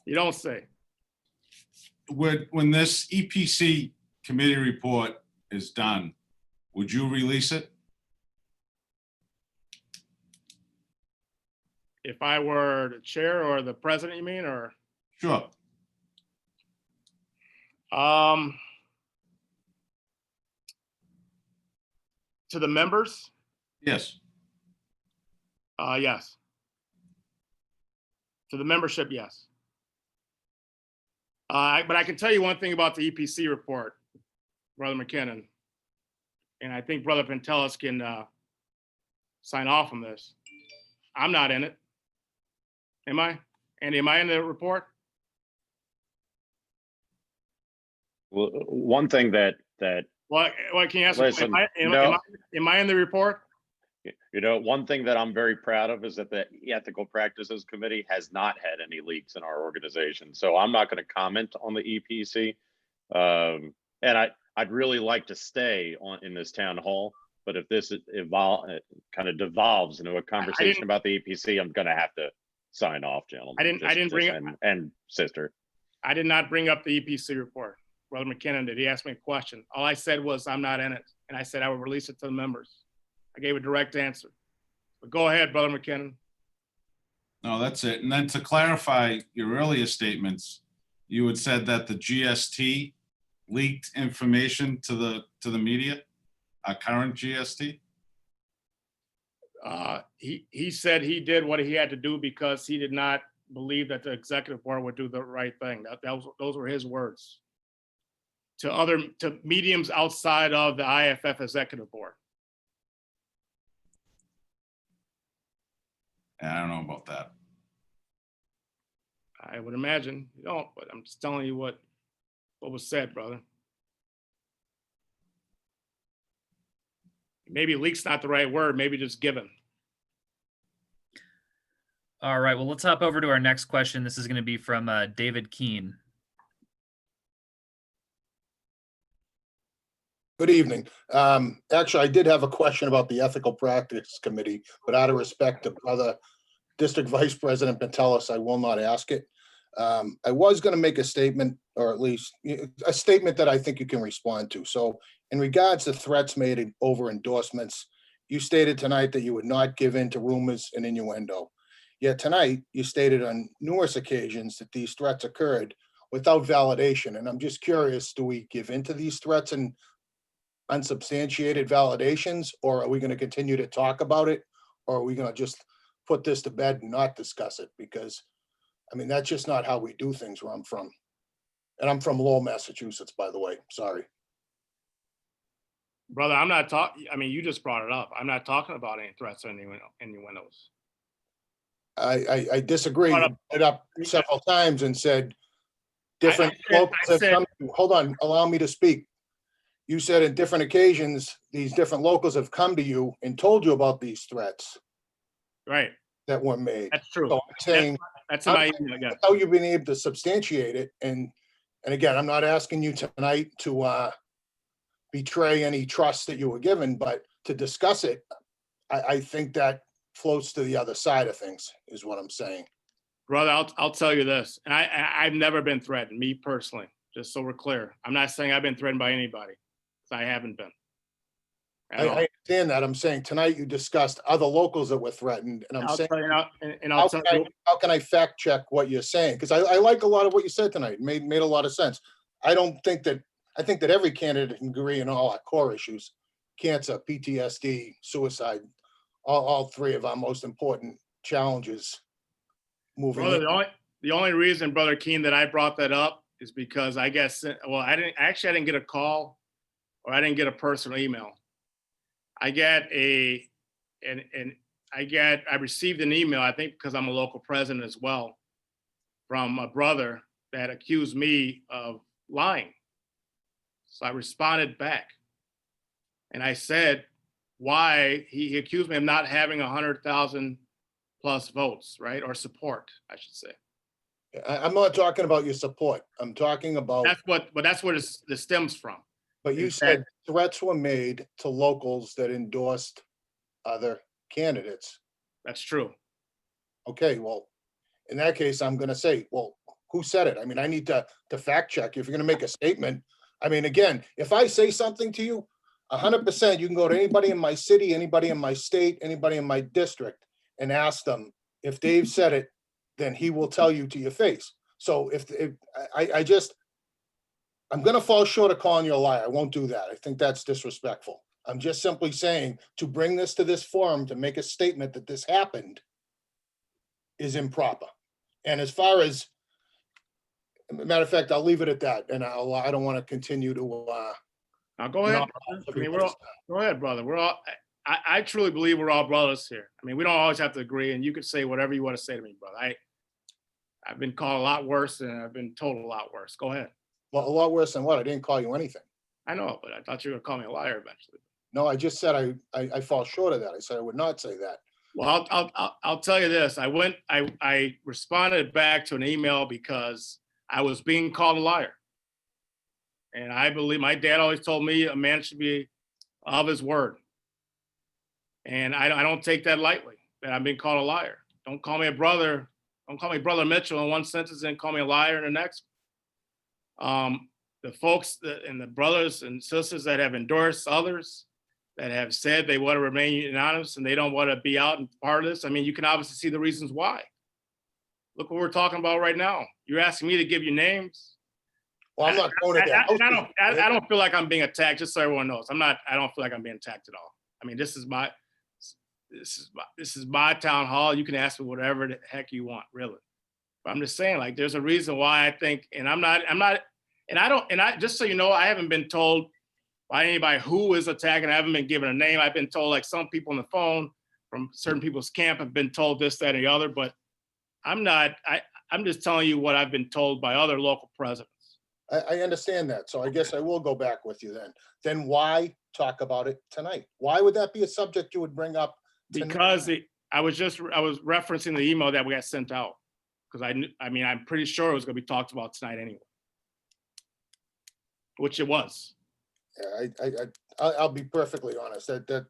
You don't say. When this EPC committee report is done, would you release it? If I were the chair or the president, you mean, or? Sure. To the members? Yes. Yes. To the membership, yes. But I can tell you one thing about the EPC report, Brother McKinnon, and I think Brother Pentelis can sign off on this. I'm not in it. Am I? Andy, am I in the report? Well, one thing that What can you answer? Listen, Am I in the report? You know, one thing that I'm very proud of is that the Ethical Practices Committee has not had any leaks in our organization. So I'm not going to comment on the EPC. And I'd really like to stay in this town hall, but if this kind of devolves into a conversation about the EPC, I'm going to have to sign off, gentlemen. I didn't bring up, and sister. I did not bring up the EPC report. Brother McKinnon did. He asked me a question. All I said was, I'm not in it. And I said I would release it to the members. I gave a direct answer. But go ahead, Brother McKinnon. No, that's it. And then to clarify your earlier statements, you had said that the GST leaked information to the media, our current GST? He said he did what he had to do because he did not believe that the executive board would do the right thing. Those were his words to mediums outside of the IAFF executive board. I don't know about that. I would imagine you don't, but I'm just telling you what was said, brother. Maybe leak's not the right word, maybe just given. All right, well, let's hop over to our next question. This is going to be from David Keene. Good evening. Actually, I did have a question about the Ethical Practice Committee, but out of respect to Brother District Vice President Pentelis, I will not ask it. I was going to make a statement, or at least a statement that I think you can respond to. So in regards to threats made over endorsements, you stated tonight that you would not give in to rumors and innuendo. Yet tonight, you stated on numerous occasions that these threats occurred without validation. And I'm just curious, do we give in to these threats and unsubstantiated validations, or are we going to continue to talk about it, or are we going to just put this to bed and not discuss it? Because I mean, that's just not how we do things where I'm from. And I'm from Lowell, Massachusetts, by the way. Sorry. Brother, I'm not talking, I mean, you just brought it up. I'm not talking about any threats or innuendos. I disagree. You brought it up several times and said different locals have come. Hold on, allow me to speak. You said in different occasions, these different locals have come to you and told you about these threats. Right. that were made. That's true. So I'm saying, That's in my email, yeah. how you've been able to substantiate it, and again, I'm not asking you tonight to betray any trust that you were given, but to discuss it, I think that floats to the other side of things, is what I'm saying. Brother, I'll tell you this, and I've never been threatened, me personally, just so we're clear. I'm not saying I've been threatened by anybody, 'cause I haven't been. I understand that. I'm saying tonight you discussed other locals that were threatened, and I'm I'll saying, tell you, and I'll tell you, how can I fact check what you're saying? Because I like a lot of what you said tonight. It made a lot of sense. I think that every candidate can agree on all our core issues: cancer, PTSD, suicide, all three of our most important challenges moving. brother, the only reason, Brother Keene, that I brought that up is because I guess, well, I didn't get a call, or I didn't get a personal email. I received an email, I think because I'm a local president as well, from a brother that accused me of lying. So I responded back. And I said why he accused me of not having 100,000 plus votes, right? Or support, I should say. I'm not talking about your support. I'm talking about. That's what it stems from. But you said threats were made to locals that endorsed other candidates. That's true. Okay, well, in that case, I'm gonna say, well, who said it? I mean, I need to fact check. If you're gonna make a statement, I mean, again, if I say something to you, 100%, you can go to anybody in my city, anybody in my state, anybody in my district, and ask them if Dave said it, then he will tell you to your face. So if I'm gonna fall short of calling you a liar. I won't do that. I think that's disrespectful. I'm just simply saying, to bring this to this forum to make a statement that this happened is improper. And as far as, matter of fact, I'll leave it at that, and I don't want to continue to. Now go ahead. I mean, go ahead, brother. I truly believe we're all brothers here. I mean, we don't always have to agree, and you can say whatever you want to say to me, brother. I've been called a lot worse, and I've been told a lot worse. Go ahead. Well, a lot worse than what? I didn't call you anything. I know, but I thought you were gonna call me a liar eventually. No, I just said I fall short of that. I said I would not say that. Well, I'll tell you this. I responded back to an email because I was being called a liar. And I believe, my dad always told me a man should be of his word. And I don't take that lightly, that I'm being called a liar. Don't call me a brother. Don't call me Brother Mitchell in one sentence and call me a liar in the next. The folks and the brothers and sisters that have endorsed others, that have said they want to remain anonymous and they don't want to be out and part of this. I mean, you can obviously see the reasons why. Look what we're talking about right now. You're asking me to give you names. Well, I'm not going to that. I don't feel like I'm being attacked, just so everyone knows. I don't feel like I'm being attacked at all. I mean, this is my town hall. You can ask me whatever the heck you want, really. But I'm just saying, like, there's a reason why I think, just so you know, I haven't been told by anybody who is attacking. I haven't been given a name. I've been told, like, some people on the phone from certain people's camp have been told this, that, and the other, but I'm just telling you what I've been told by other local presidents. I understand that. So I guess I will go back with you then. Then why talk about it tonight? Why would that be a subject you would bring up tonight? Because I was referencing the email that we got sent out. Because I'm pretty sure it was going to be talked about tonight anyway. Which it was. Yeah, I'll be perfectly honest. That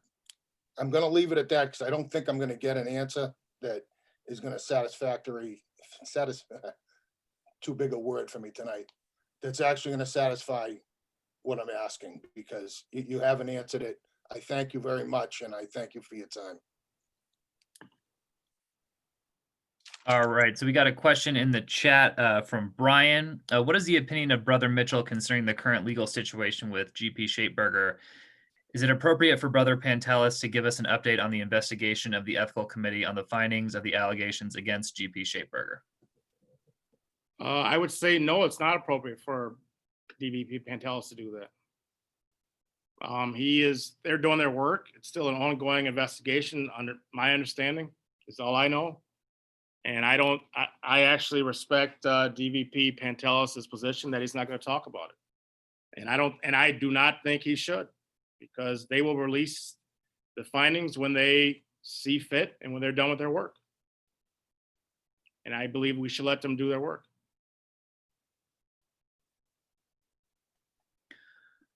I'm going to leave it at that because I don't think I'm going to get an answer that is going to satisfy too big a word for me tonight. That's actually going to satisfy what I'm asking, because you haven't answered it. I thank you very much, and I thank you for your time. All right, so we got a question in the chat from Brian. What is the opinion of Brother Mitchell concerning the current legal situation with GP Shapeburger? Is it appropriate for Brother Pantelis to give us an update on the investigation of the ethical committee on the findings of the allegations against GP Shapeburger? I would say no, it's not appropriate for DVP Pantelis to do that. They're doing their work. It's still an ongoing investigation under my understanding. Is all I know. And I actually respect DVP Pantelis' position that he's not going to talk about it. And I do not think he should, because they will release the findings when they see fit and when they're done with their work. And I believe we should let them do their work.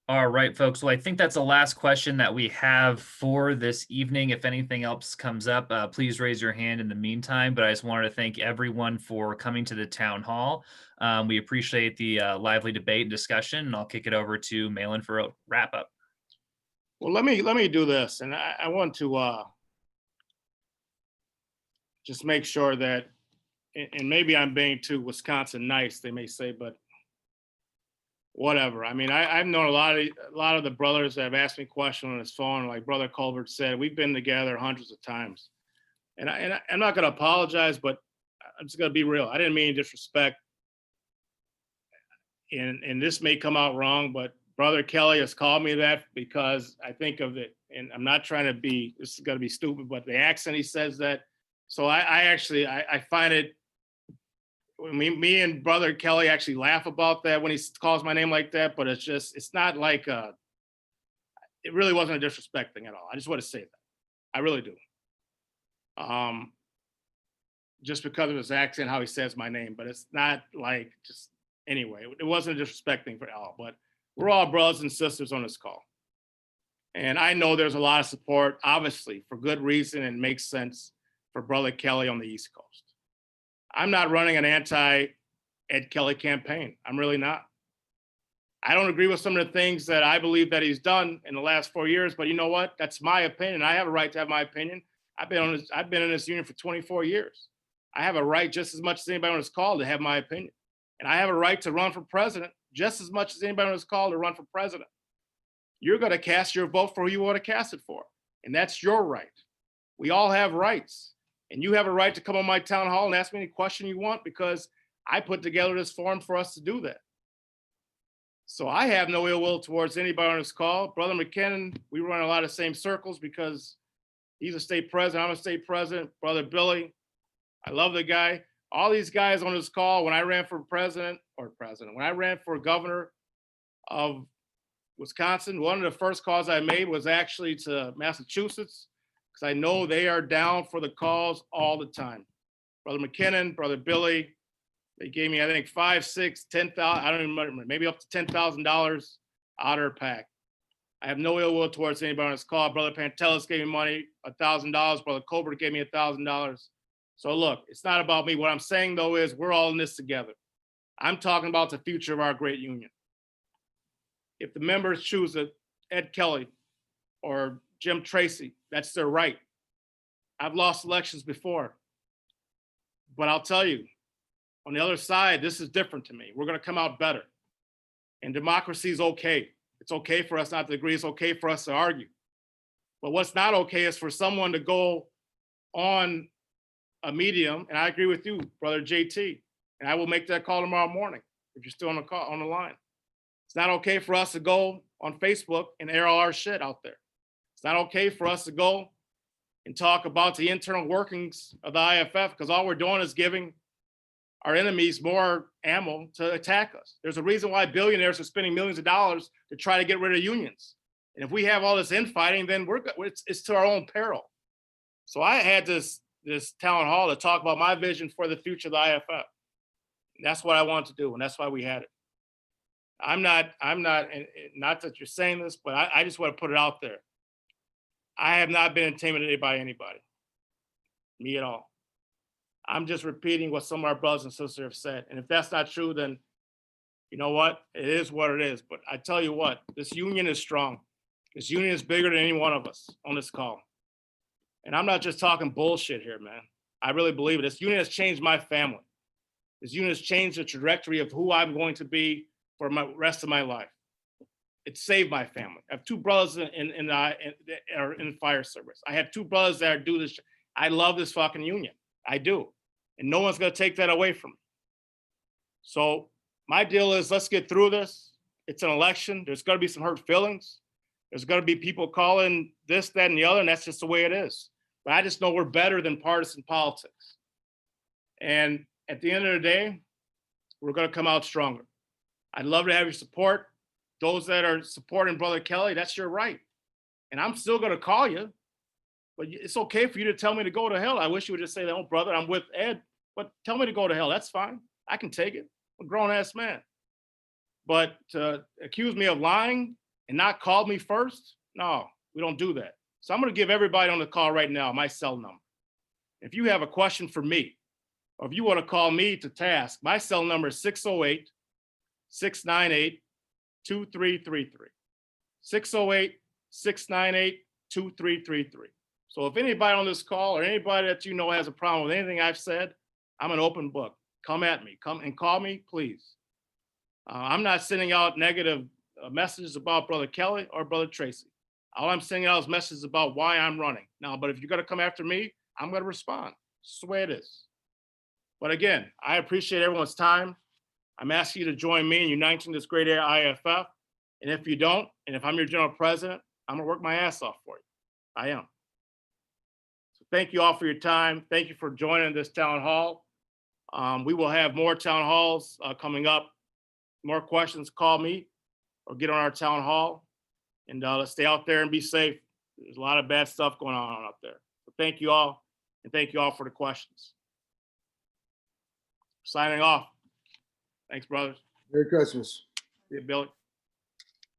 All right, folks. Well, I think that's the last question that we have for this evening. If anything else comes up, please raise your hand in the meantime. But I just wanted to thank everyone for coming to the town hall. We appreciate the lively debate and discussion, and I'll kick it over to Mahlon for a wrap up. Well, let me do this, and I want to just make sure that, and maybe I'm being too Wisconsin nice, they may say, but whatever. I mean, I've known a lot of the brothers that have asked me questions on his phone, like Brother Colbert said, we've been together hundreds of times. And I'm not going to apologize, but I'm just going to be real. I didn't mean disrespect. And this may come out wrong, but Brother Kelly has called me that because I think of it, and I'm not trying to be, this is going to be stupid, but the accent he says that. So I find it, me and Brother Kelly actually laugh about that when he calls my name like that, but it's not like, it really wasn't a disrespect thing at all. I just want to say that. I really do. Just because of his accent, how he says my name, but it's not like just, anyway, it wasn't a disrespect thing for all, but we're all brothers and sisters on this call. And I know there's a lot of support, obviously, for good reason and makes sense for Brother Kelly on the East Coast. I'm not running an anti-Ed Kelly campaign. I'm really not. I don't agree with some of the things that I believe that he's done in the last 4 years, but you know what? That's my opinion. I have a right to have my opinion. I've been in this union for 24 years. I have a right just as much as anybody on this call to have my opinion. And I have a right to run for president just as much as anybody on this call to run for president. You're going to cast your vote for who you want to cast it for. And that's your right. We all have rights. And you have a right to come on my town hall and ask me any question you want because I put together this forum for us to do that. So I have no ill will towards anybody on this call. Brother McKinnon, we run a lot of same circles because he's a state president, I'm a state president. Brother Billy, I love the guy. All these guys on this call, when I ran for when I ran for governor of Wisconsin, one of the first calls I made was actually to Massachusetts, because I know they are down for the cause all the time. Brother McKinnon, Brother Billy, they gave me, I think, 5, 6, 10,000, I don't even remember, maybe up to $10,000 out of their pack. I have no ill will towards anybody on this call. Brother Pantelis gave me money, $1,000. Brother Colbert gave me $1,000. So look, it's not about me. What I'm saying, though, is we're all in this together. I'm talking about the future of our great union. If the members choose Ed Kelly or Jim Tracy, that's their right. I've lost elections before. But I'll tell you, on the other side, this is different to me. We're going to come out better. And democracy is okay. It's okay for us not to agree. It's okay for us to argue. But what's not okay is for someone to go on a medium, and I agree with you, Brother JT, and I will make that call tomorrow morning if you're still on the line. It's not okay for us to go on Facebook and air all our shit out there. It's not okay for us to go and talk about the internal workings of the IAFF, because all we're doing is giving our enemies more ammo to attack us. There's a reason why billionaires are spending millions of dollars to try to get rid of unions. And if we have all this infighting, then it's to our own peril. So I had this town hall to talk about my vision for the future of the IAFF. And that's what I wanted to do, and that's why we had it. I'm not, and not that you're saying this, but I just want to put it out there. I have not been intimidated by anybody, me at all. I'm just repeating what some of our brothers and sisters have said. And if that's not true, then you know what? It is what it is. But I tell you what, this union is strong. This union is bigger than any one of us on this call. And I'm not just talking bullshit here, man. I really believe it. This union has changed my family. This union has changed the trajectory of who I'm going to be for my rest of my life. It saved my family. I have two brothers in fire service. I have two brothers that do this. I love this fucking union. I do. And no one's gonna take that away from me. So my deal is, let's get through this. It's an election. There's gonna be some hurt feelings. There's gonna be people calling this, that, and the other, and that's just the way it is. But I just know we're better than partisan politics. And at the end of the day, we're gonna come out stronger. I'd love to have your support. Those that are supporting Brother Kelly, that's your right. And I'm still gonna call you. But it's okay for you to tell me to go to hell. I wish you would just say, "Oh, brother, I'm with Ed," but tell me to go to hell. That's fine. I can take it. I'm a grown-ass man. But to accuse me of lying and not call me first, no, we don't do that. So I'm going to give everybody on the call right now my cell number. If you have a question for me, or if you want to call me to task, my cell number is 608-698-2333. 608-698-2333. So if anybody on this call or anybody that you know has a problem with anything I've said, I'm an open book. Come at me. Come and call me, please. I'm not sending out negative messages about Brother Kelly or Brother Tracy. All I'm sending out is messages about why I'm running. Now, but if you're going to come after me, I'm going to respond. It's the way it is. But again, I appreciate everyone's time. I'm asking you to join me in uniting this great IAFF. And if you don't, and if I'm your general president, I'm going to work my ass off for you. I am. So thank you all for your time. Thank you for joining this town hall. We will have more town halls coming up. More questions, call me or get on our town hall, and let's stay out there and be safe. There's a lot of bad stuff going on out there. So thank you all, and thank you all for the questions. Signing off. Thanks, brothers. Merry Christmas. See you, Billy.